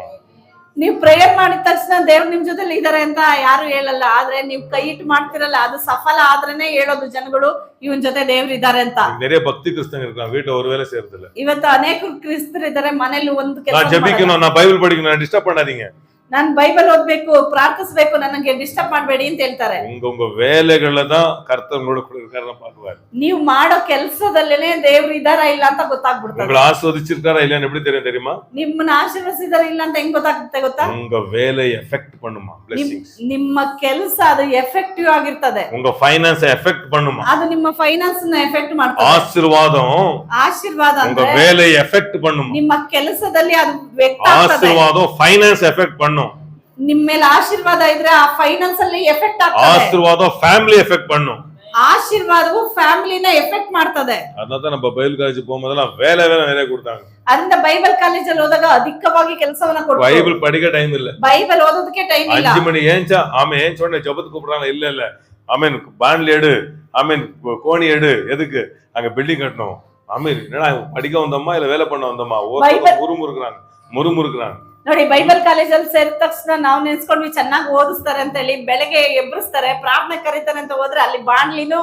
ನೀವು ಪ್ರೇಯರ್ ಮಾಡಿದ ತಕ್ಷಣ ದೇವ್ರು ನಿಮ್ ಜೊತೆಲಿ ಇದಾರೆ ಅಂತ ಯಾರು ಹೇಳಲ್ಲ. ಆದ್ರೆ ನೀವು ಕೈ ಇಟ್ಟು ಮಾಡ್ತಿರಲ್ಲ, ಅದು ಸಫಲ ಆದ್ರೇನೆ ಹೇಳೋದು ಜನಗಳು ಇವನ್ ಜೊತೆ ದೇವ್ರು ಇದಾರೆ ಅಂತ. நிறைய பக்தி கிறிஸ்தவங்க இருக்காங்க, வீட்டுல ஒரு வேலை செய்யறது இல்ல. ಇವತ್ತು ಅನೇಕ ಕ್ರಿಸ್ತರು ಇದಾರೆ, ಮನೇಲಿ ಒಂದು ಕೆಲಸ. நான் ஜெபிக்கணும், நான் பைபிள் படிக்கணும், டிஸ்டர்ப் பண்ணாதீங்க, ನಾನು ಬೈಬಲ್ ಓದ್ಬೇಕು, ಪ್ರಾರ್ಥಿಸಬೇಕು, ನನಗೆ ಡಿಸ್ಟರ್ಬ್ ಮಾಡಬೇಡಿ ಅಂತ ಹೇಳ್ತಾರೆ. உங்க வேலைகள்ல தான் கர்த்தர் உங்களோட கூட இருக்காருன்னு பாக்குவாரு. ನೀವು ಮಾಡೋ ಕೆಲಸದಲ್ಲೇನೆ ದೇವ್ರು ಇದಾರ ಇಲ್ಲ ಅಂತ ಗೊತ್ತಾಗ್ಬಿಡ್ತದೆ. உங்களை ஆசீர்வதிச்சிருக்காரா இல்லன்னு எப்படி தெரியுமா? ನಿಮ್ಮನ್ನ ಆಶೀರ್ವದಿಸಿದಾರ ಇಲ್ಲ ಅಂತ ಹೆಂಗ್ ಗೊತ್ತಾಗುತ್ತೆ ಗೊತ್ತಾ? உங்க வேலை எஃபெக்ட் பண்ணுமா? blessings. ನಿಮ್ಮ ಕೆಲಸ ಅದು ಎಫೆಕ್ಟಿವ್ ಆಗಿರ್ತದೆ. உங்க ಫೈನಾನ್ಸ್ ಎಫೆಕ್ಟ್ பண்ணுமா? ಅದು ನಿಮ್ಮ ಫೈನಾನ್ಸ್ ನ ಎಫೆಕ್ಟ್ ಮಾಡ್ತದೆ. ಆಶೀರ್ವಾದ உங்க வேலை ಎಫೆಕ್ಟ್ பண்ணுமா? ನಿಮ್ಮ ಕೆಲಸದಲ್ಲಿ ಅದು ವ್ಯಕ್ತ ಆಗ್ತದೆ. ஆசீர்வாதம் ಫೈನಾನ್ಸ್ ಎಫೆಕ್ಟ್ பண்ணும். ನಿಮ್ಮ ಮೇಲೆ ಆಶೀರ್ವಾದ ಇದ್ರೆ ಆ ಫೈನಾನ್ಸ್ ಅಲ್ಲಿ ಎಫೆಕ್ಟ್ ಆಗ್ತದೆ. ஆசீர்வாதம் ಫ್ಯಾಮಿಲಿ ಎಫೆಕ್ಟ್ பண்ணும். ಆಶೀರ್ವಾದವು ಫ್ಯಾಮಿಲಿನ ಎಫೆಕ್ಟ್ ಮಾಡ್ತದೆ. ಅದನ್ನ நம்ம ಬೈಬಲ್ ಕಾಲೇಜ್ போகும்போதெಲ್ಲ வேலை நிறைய கொடுத்தாங்க. ಅದರಿಂದ ಬೈಬಲ್ ಕಾಲೇಜಲ್ಲಿ ಹೋದಾಗ ಅಧಿಕವಾಗಿ ಕೆಲಸವನ್ನ ಕೊಡ್ತಾರೆ. ಬೈಬಲ್ படிக்க ಟೈಮ್ ಇಲ್ಲ, ಬೈಬಲ್ ಓದೋದಕ್ಕೆ ಟೈಮ್ ಇಲ್ಲ. 5 மணி ஏஞ்சா ஆமென் ஏன் சொன்ன ஜெபத்துக்கு கூப்பிடுறாங்க, இல்ல ஆமென் பாண்ட்ல எடு, ஆமென் கோணி எடு, எதுக்கு அங்க பில்டிங் கட்டணும், ஆமென் என்னடா படிக்க வந்தோமா இல்ல வேலை பண்ண வந்தோமா, முறுமுறுக்குறாங்க. ನೋಡಿ, ಬೈಬಲ್ ಕಾಲೇಜಲ್ಲಿ ಸೇರಿದ ತಕ್ಷಣ ನಾವು ನೆನ್ಸ್ಕೊಂಡ್ವಿ ಚೆನ್ನಾಗಿ ಓದಿಸ್ತಾರೆ ಅಂತ ಹೇಳಿ, ಬೆಳಗ್ಗೆ ಎಬ್ಬರಿಸ್ತಾರೆ, ಪ್ರಾರ್ಥನೆ ಕರೀತಾರೆ ಅಂತ ಹೋದ್ರೆ ಅಲ್ಲಿ ಬಾಣ್ಲಿನೂ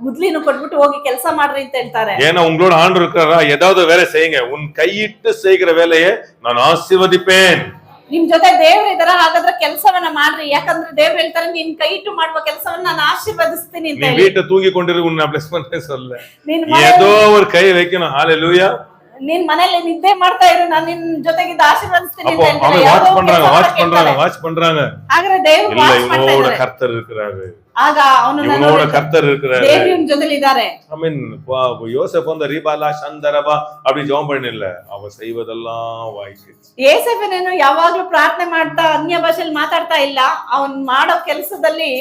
ಗುದ್ಲಿನೂ ಕೊಟ್ಬಿಟ್ಟು ಹೋಗಿ ಕೆಲಸ ಮಾಡ್ರಿ ಅಂತ ಹೇಳ್ತಾರೆ. ஏன்னா உங்களோட ஆண்டவர் இருக்காரா, ஏதாவது வேலை செய்யுங்க, உன் கையிட்டு செய்கிற வேலையை நான் ஆசீர்வதிப்பேன். ನಿಮ್ ಜೊತೆ ದೇವ್ರು ಇದಾರ, ಹಾಗಾದ್ರೆ ಕೆಲಸವನ್ನ ಮಾಡ್ರಿ, ಯಾಕಂದ್ರೆ ದೇವ್ರು ಹೇಳ್ತಾರೆ ನೀನ್ ಕೈ ಇಟ್ಟು ಮಾಡುವ ಕೆಲಸವನ್ನ ನಾನು ಆಶೀರ್ವದಿಸ್ತೀನಿ ಅಂತ ಹೇಳಿ. வீட்டை தூங்கி கொண்டிரு உன்னை பிளஸ் பண்ண சொல்ல, ஏதோ ஒரு கை வைக்கணும். ஹalleluya. ನೀನ್ ಮನೇಲಿ ನಿದ್ದೆ ಮಾಡ್ತಾ ಇರು, ನಾನು ನಿನ್ ಜೊತೆಗಿದ್ದ ಆಶೀರ್ವದಿಸ್ತೀನಿ ಅಂತ ಹೇಳ್ತಾರೆ. ವಾಚ್ பண்றாங்க. ಹಾಗಾದ್ರೆ ದೇವ್ರು ವಾಚ್ ಮಾಡ್ತಾ இவனோட ಇದ್ದಾರೆ. கர்த்தர் இருக்கிறாரு, ಆಗ ಅವನು இவனோட கர்த்தர் இருக்கிறாரு, ದೇವ್ರಿನ ಜೊತೆಲಿ ಇದ್ದಾರೆ. ஆமென். யோசேப் அந்த ரீபாலா சந்தரபா அப்படி ஜெபம் பண்ணல, அவன் செய்வதெல்லாம் வாய்க்கு. ಯೋಸೇಫನೇನು ಯಾವಾಗ್ಲೂ ಪ್ರಾರ್ಥನೆ ಮಾಡ್ತಾ ಅನ್ಯ ಭಾಷೆಯಲ್ಲಿ ಮಾತಾಡ್ತಾ ಇಲ್ಲ, ಅವನ್ ಮಾಡೋ ಕೆಲಸದಲ್ಲಿ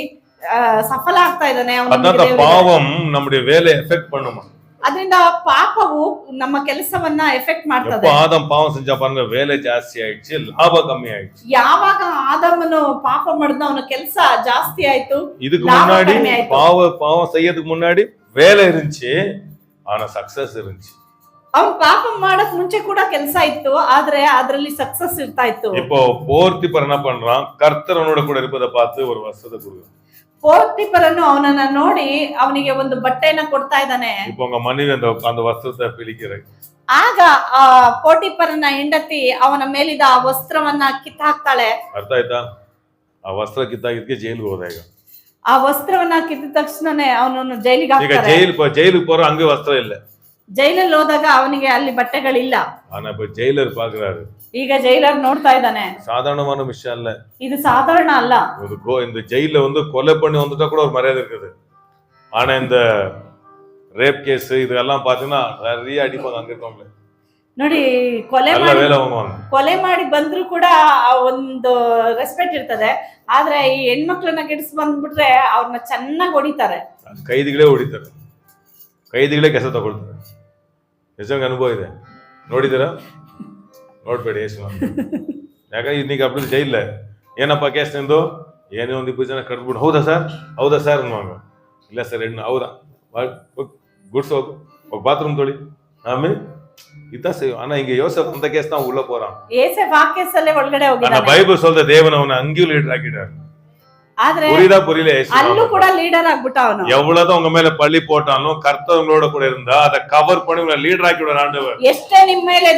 ಸಫಲ ಆಗ್ತಾ ಇದ್ದಾನೆ. ಅದಂತ ಪಾವಂ நம்முடைய வேலையை எஃபெக்ட் பண்ணுமா? ಅದರಿಂದ ಪಾಪವು ನಮ್ಮ ಕೆಲಸವನ್ನ ಎಫೆಕ್ಟ್ ಮಾಡ್ತದೆ. ಆದಮ್ ಪಾಪ செஞ்சா பாருங்க, வேலை ಜಾಸ್ತಿ ಆಯ್ತು, ಲಾಭ ಕಮ್ಮಿ ಆಯ್ತು. ಯಾವಾಗ ಆದಮನು ಪಾಪ ಮಾಡಿದ ಅವನ ಕೆಲಸ ಜಾಸ್ತಿ ಆಯ್ತು. இதுக்கு முன்னாடி பாவம் செய்யறதுக்கு முன்னாடி வேலை இருந்துச்சு, ஆனா சக்சஸ் இருந்துச்சு. ಅವನ್ ಪಾಪ ಮಾಡಕ್ ಮುಂಚೆ ಕೂಡ ಕೆಲಸ ಇತ್ತು, ಆದ್ರೆ ಅದರಲ್ಲಿ ಸಕ್ಸಸ್ ಇರ್ತಾ ಇತ್ತು. இப்போ போர்த்திபர் என்ன பண்றான், கர்த்தரனோட கூட இருப்பதை பார்த்து ஒரு வஸ்திரத்தை கொடுக்குறான். ಪೋರ್ತಿಫರನು ಅವನನ್ನ ನೋಡಿ ಅವನಿಗೆ ಒಂದು ಬಟ್ಟೆಯನ್ನ ಕೊಡ್ತಾ ಇದ್ದಾನೆ. இப்போ உங்க மனைவி அந்த ವಸ್ತ್ರத்தை பிடிக்கிறாங்க. ಆಗ ಆ ಪೋಟಿಫರನ ಹೆಂಡತಿ ಅವನ ಮೇಲಿದ ಆ ವಸ್ತ್ರವನ್ನ ಕಿತ್ತಾಕ್ತಾಳೆ. ಅರ್ಥ ಆಯ್ತಾ? ಆ ವಸ್ತ್ರ ಕಿತ್ತಾಗಿದ್ದಕ್ಕೆ ಜೈಲಿಗೆ ಹೋದ. ಈಗ ಆ ವಸ್ತ್ರವನ್ನ ಕಿತ್ತಿದ ತಕ್ಷಣನೇ ಅವನನ್ನು ಜೈಲಿಗೆ ಹಾಕ್ತಾರೆ. ಈಗ ಜೈಲಿಗೆ போற அங்க ವಸ್ತ್ರ ಇಲ್ಲ. ಜೈಲಲ್ಲಿ ಹೋದಾಗ ಅವನಿಗೆ ಅಲ್ಲಿ ಬಟ್ಟೆಗಳಿಲ್ಲ. ஆனா இப்ப ஜெயிலர் பாக்குறாரு. ಈಗ ಜೈಲರ್ ನೋಡ್ತಾ ಇದ್ದಾನೆ. சாதாரணமான விஷயம் இல்ல இது சாதாரண அல்ல. இந்த ஜெயில வந்து கொலை பண்ணி வந்துட்டா கூட ஒரு மரியாதை இருக்குது. ஆனா இந்த ரேப் கேஸ் இதெல்லாம் பாத்தீங்கன்னா நிறைய அடிப்பாங்க அங்க இருக்கவங்க. ನೋಡಿ, ಕೊಲೆ ಮಾಡಿ ಬಂದ್ರು ಕೂಡ ಒಂದು ರೆಸ್ಪೆಕ್ಟ್ ಇರ್ತದೆ. ಆದ್ರೆ ಈ ಹೆಣ್ಮಕ್ಳನ್ನ ಕೆಡಿಸ್ ಬಂದ್ಬಿಟ್ರೆ ಅವ್ರನ್ನ ಚೆನ್ನಾಗಿ ಹೊಡಿತಾರೆ. ಕೈದಿಗಳೇ ಹೊಡಿತಾರೆ, ಕೈದಿಗಳೇ ಕೆಲಸ ತಗೊಳ್ತಾರೆ. ನಿಜಂಗ ಅನುಭವ ಇದೆ, ನೋಡಿದ್ದೀರಾ? ನೋಡ್ಬೇಡಿ ಎಷ್ಟು. ಯಾಕಂದ್ರೆ இன்னைக்கு அப்படி ஜெயில ಏನಪ್ಪ ಕೇಸ್ ನಿಂದು? ಏನೇ ಒಂದು 20 ಜನ ಕರೆದ್ಬಿಟ್ಟು ಹೌದಾ ಸರ್ ಅನ್ನುವಾಗ, ಇಲ್ಲ ಸರ್ ಹೆಣ್ಣು ಹೌದಾ, ಗುಡ್ಸ್ ಹೋಗು, ಬಾತ್ರೂಮ್ ತೊಳಿ, ಆಮೇಲೆ இதான் செய்யும். ஆனா இங்க யோசப் அந்த கேஸ் தான் உள்ள போறான். ஏசப் ಆ ಕೇಸಲ್ಲೇ ಒಳಗಡೆ ஆனா ಹೋಗಿದ್ದಾನೆ. பைபிள் சொல்ற தேவன் அவனை அங்கேயும் லீடர் ஆக்கிட்டார். ಆದ್ರೆ புரியல ಅಲ್ಲೂ ಕೂಡ ಲೀಡರ್ ಆಗ್ಬಿಟ್ಟ ಅವನು. எவ்வளவுதான் உங்க மேல பழி போட்டாலும் கர்த்தர் உங்களோட கூட இருந்தா அதை கவர் பண்ணி உங்களை லீடர் ஆக்கி விடுற ஆண்டவர். ಎಷ್ಟೇ ನಿಮ್ಮ ಮೇಲೆ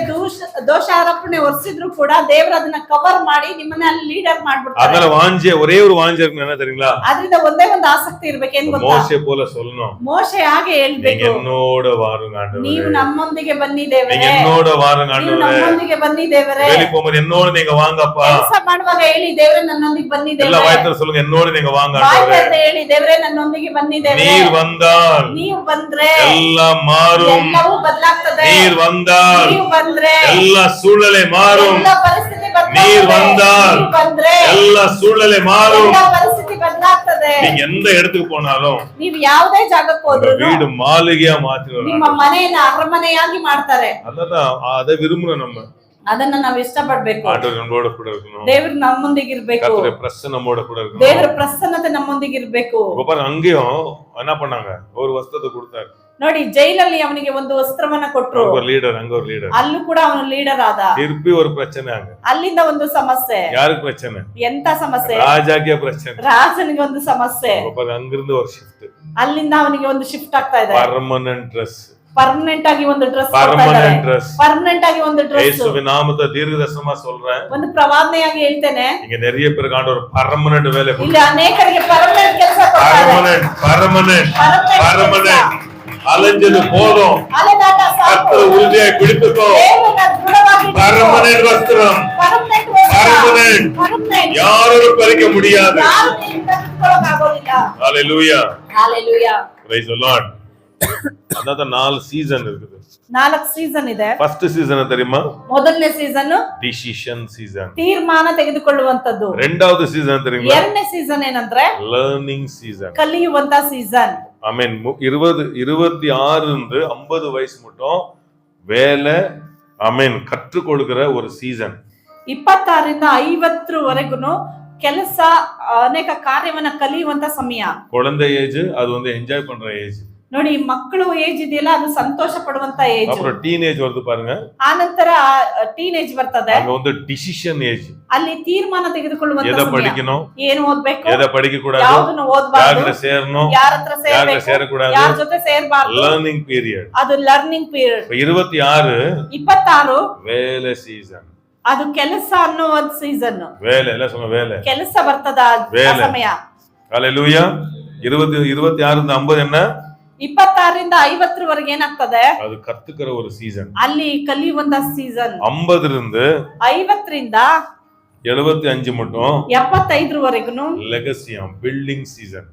ದೋಷಾರೋಪಣೆ ಹೊರಿಸಿದ್ರು ಕೂಡ ದೇವರು ಅದನ್ನ ಕವರ್ ಮಾಡಿ ನಿಮ್ಮನ್ನ ಅಲ್ಲಿ ಲೀಡರ್ ಮಾಡ್ಬಿಡ್ತಾರೆ. அதனால ஒரே ஒரு வாஞ்சை இருக்கு என்ன தெரியுங்களா? ಅದರಿಂದ ಒಂದೇ ಒಂದು ಆಸಕ್ತಿ ಇರಬೇಕು. ಏನು ಗೊತ್ತಾ? மோசே போல சொல்லணும். ಮೋಶೆ ಹಾಗೆ ಹೇಳ್ಬೇಕು, என்னோட வாருங்க ஆண்டவரே, ನೀವು ನಮ್ಮೊಂದಿಗೆ ಬನ್ನಿ ದೇವರೇ, நீங்க என்னோட வாருங்க ஆண்டவரே, ನಮ್ಮೊಂದಿಗೆ ಬನ್ನಿ ದೇವರೇ, வேலைக்கு போகும்போது என்னோட நீங்க வாங்கப்பா, ಕೆಲಸ ಮಾಡುವಾಗ ಹೇಳಿ ದೇವರೇ ನನ್ನೊಂದಿಗೆ ಬನ್ನಿ ದೇವರೇ, எல்லா வாய்த்தல சொல்லுங்க என்னோட நீங்க வாங்க ஆண்டவரே, ಹೇಳಿ ದೇವರೇ ನನ್ನೊಂದಿಗೆ ಬನ್ನಿ ದೇವರೇ, நீர் வந்தால் ನೀವು ಬಂದ್ರೆ எல்லாம் மாறும், ಎಲ್ಲವೂ ಬದಲಾಗ್ತದೆ, நீர் வந்தால் ನೀವು ಬಂದ್ರೆ எல்லா சூழ்நிலை மாறும், ಎಲ್ಲ ಪರಿಸ್ಥಿತಿ ಬದಲಾಗ್ತದೆ, நீர் வந்தால் ನೀವು ಬಂದ್ರೆ எல்லா சூழ்நிலை மாறும். ಎಲ್ಲ ಪರಿಸ್ಥಿತಿ ಬದಲಾಗ್ತದೆ. நீங்க எந்த இடத்துக்கு போனாலும் ನೀವು ಯಾವುದೇ ಜಾಗಕ್ಕೆ உங்க ಹೋದ್ರು வீடு மாளிகையா மாத்திடுவாங்க. ನಿಮ್ಮ ಮನೆಯನ್ನ ಅರಮನೆಯಾಗಿ ಮಾಡ್ತಾರೆ. அதான் அதை விரும்புறோம் நம்ம. ಅದನ್ನ ನಾವು ಇಷ್ಟಪಡ್ಬೇಕು. ஆண்டவர் நம்மளோட கூட இருக்கணும், ದೇವ್ರು ನಮ್ಮೊಂದಿಗೆ ಇರ್ಬೇಕು, கர்த்தருடைய பிரசன்னம் நம்மோட கூட இருக்கணும். ದೇವರ ಪ್ರಸನ್ನತೆ ನಮ್ಮೊಂದಿಗೆ ಇರ್ಬೇಕು. பாருங்க அங்கேயும் என்ன பண்ணாங்க, ஒரு வஸ்திரத்தை கொடுத்தாரு. ನೋಡಿ, ಜೈಲಲ್ಲಿ ಅವನಿಗೆ ಒಂದು ವಸ್ತ್ರವನ್ನ ಕೊಟ್ರು, ஒரு லீடர், அங்க ஒரு லீடர், ಅಲ್ಲೂ ಕೂಡ ಅವನು ಲೀಡರ್ ಆದ. திருப்பி ஒரு பிரச்சனை அங்க. ಅಲ್ಲಿಂದ ಒಂದು ಸಮಸ್ಯೆ. யாருக்கு பிரச்சனை? ಎಂತ ಸಮಸ್ಯೆ? ராஜாக்கே பிரச்சனை. ರಾಜನಿಗೆ ಒಂದು ಸಮಸ್ಯೆ. அங்கிருந்து ஒரு ஷிஃப்ட், ಅಲ್ಲಿಂದ ಅವನಿಗೆ ಒಂದು ಶಿಫ್ಟ್ ಆಗ್ತಾ ಇದೆ. பர்மனன்ட் ட்ரெஸ், ಪರ್ಮನೆಂಟ್ ಆಗಿ ಒಂದು ಡ್ರೆಸ್, பர்மனன்ட் ட்ரெஸ், ಪರ್ಮನೆಂಟ್ ಆಗಿ ಒಂದು ಡ್ರೆಸ್. இயேசுவின் நாமத்தை தீர்க்கதரிசனமா சொல்றேன். ಒಂದು ಪ್ರವಾದನೆಯಾಗಿ ಹೇಳ್ತೇನೆ, இங்க நிறைய பேருக்கு ஆண்டவர் பர்மனன்ட் வேலை கொடுத்தார். ಇಲ್ಲಿ ಅನೇಕರಿಗೆ ಪರ್ಮನೆಂಟ್ ಕೆಲಸ ಕೊಡ್ತಾರೆ. பர்மனன்ட் அலைஞ்சது போதும், ಅಲೆದಾಟ ಸಾಕು, கர்த்தரை உறுதியாய் பிடித்துக்கோ. ದೇವರನ್ನ ದೃಢವಾಗಿ ಹಿಡಿದುಕೋ. பர்மனன்ட் வஸ்திரம், ಪರ್ಮನೆಂಟ್ ವಸ್ತ್ರ, பர்மனன்ட், ಪರ್ಮನೆಂಟ್, யாரும் பறிக்க முடியாது. ಯಾರು ನಿನ್ನ ತೆಗೆದುಕೊಳ್ಳೋಕೆ ಆಗೋದಿಲ್ಲ. ஹalleluya, ஹalleluya, praise the lord. அதான் 4 சீசன் இருக்குது. 4 ಸೀಸನ್ ಇದೆ. ಫಸ್ಟ್ ಸೀಸನ್ தெரியுமா? ಮೊದಲನೇ ಸೀಸನ್ ಡಿಸಿಷನ್ ಸೀಸನ್, ತೀರ್ಮಾನ ತೆಗೆದುಕೊಳ್ಳುವಂತದ್ದು. ரெண்டாவது சீசன் தெரியுமா? ಎರಡನೇ ಸೀಸನ್ ಏನಂದ್ರೆ ಲರ್ನಿಂಗ್ ಸೀಸನ್, ಕಲಿಯುವಂತ ಸೀಸನ್. ಆಮೇನ್ 26 இருந்து 50 வயசு மட்டும் வேலை ಆಮೇನ್ கற்றுக் கொடுக்கிற ஒரு சீசன். 26 ರಿಂದ 50 ವರೆಗೂ ಕೆಲಸ, ಅನೇಕ ಕಾರ್ಯವನ್ನ ಕಲಿಯುವಂತ ಸಮಯ. குழந்தை ஏஜ், அது வந்து என்ஜாய் பண்ற ஏಜ್. ನೋಡಿ, ಮಕ್ಕಳು ಏಜ್ ಇದೆಯಲ್ಲ, ಅದು ಸಂತೋಷ ಪಡುವಂತ ಏಜ್. அப்புறம் டீனேஜ் வருது பாருங்க, ಆ ನಂತರ ಟೀನೇಜ್ ಬರ್ತದೆ. அங்க வந்து டிசிஷன் ஏஜ், ಅಲ್ಲಿ ತೀರ್ಮಾನ ತೆಗೆದುಕೊಳ್ಳುವಂತ எதை ಸಮಯ. படிக்கணும், ಏನು ಓದ್ಬೇಕು, எதை படிக்க கூடாது, ಯಾವುದನ್ನು ಓದಬಾರದು, யார்கிட்ட சேரணும், ಯಾರ ಹತ್ರ யார்கிட்ட ಸೇರಬೇಕು, சேரக்கூடாது, ಯಾರ ಜೊತೆ ಸೇರಬಾರದು. Learning period. ಅದು ಲರ್ನಿಂಗ್ ಪೀರಿಯಡ್. 26 வேலை சீசன், ಅದು ಕೆಲಸ ಅನ್ನೋ ಒಂದು ಸೀಸನ್. வேலை எல்லாம் சொல்ல வேலை, ಕೆಲಸ ಬರ್ತದ ಆ ಸಮಯ. ஹalleluya. 26 இருந்து 50 என்ன? 26 ರಿಂದ 50 ವರೆಗೆ ಏನಾಗ್ತದೆ? ಅದು ಕರ್ತುಕರ ಒಂದು ಸೀಸನ್, ಅಲ್ಲಿ ಕಲಿಯುವಂತ ಸೀಸನ್. 50 இருந்து 50 ರಿಂದ 75 மட்டும் 75 ವರೆಗೂ லெகசியம், பில்டிங் சீசன்.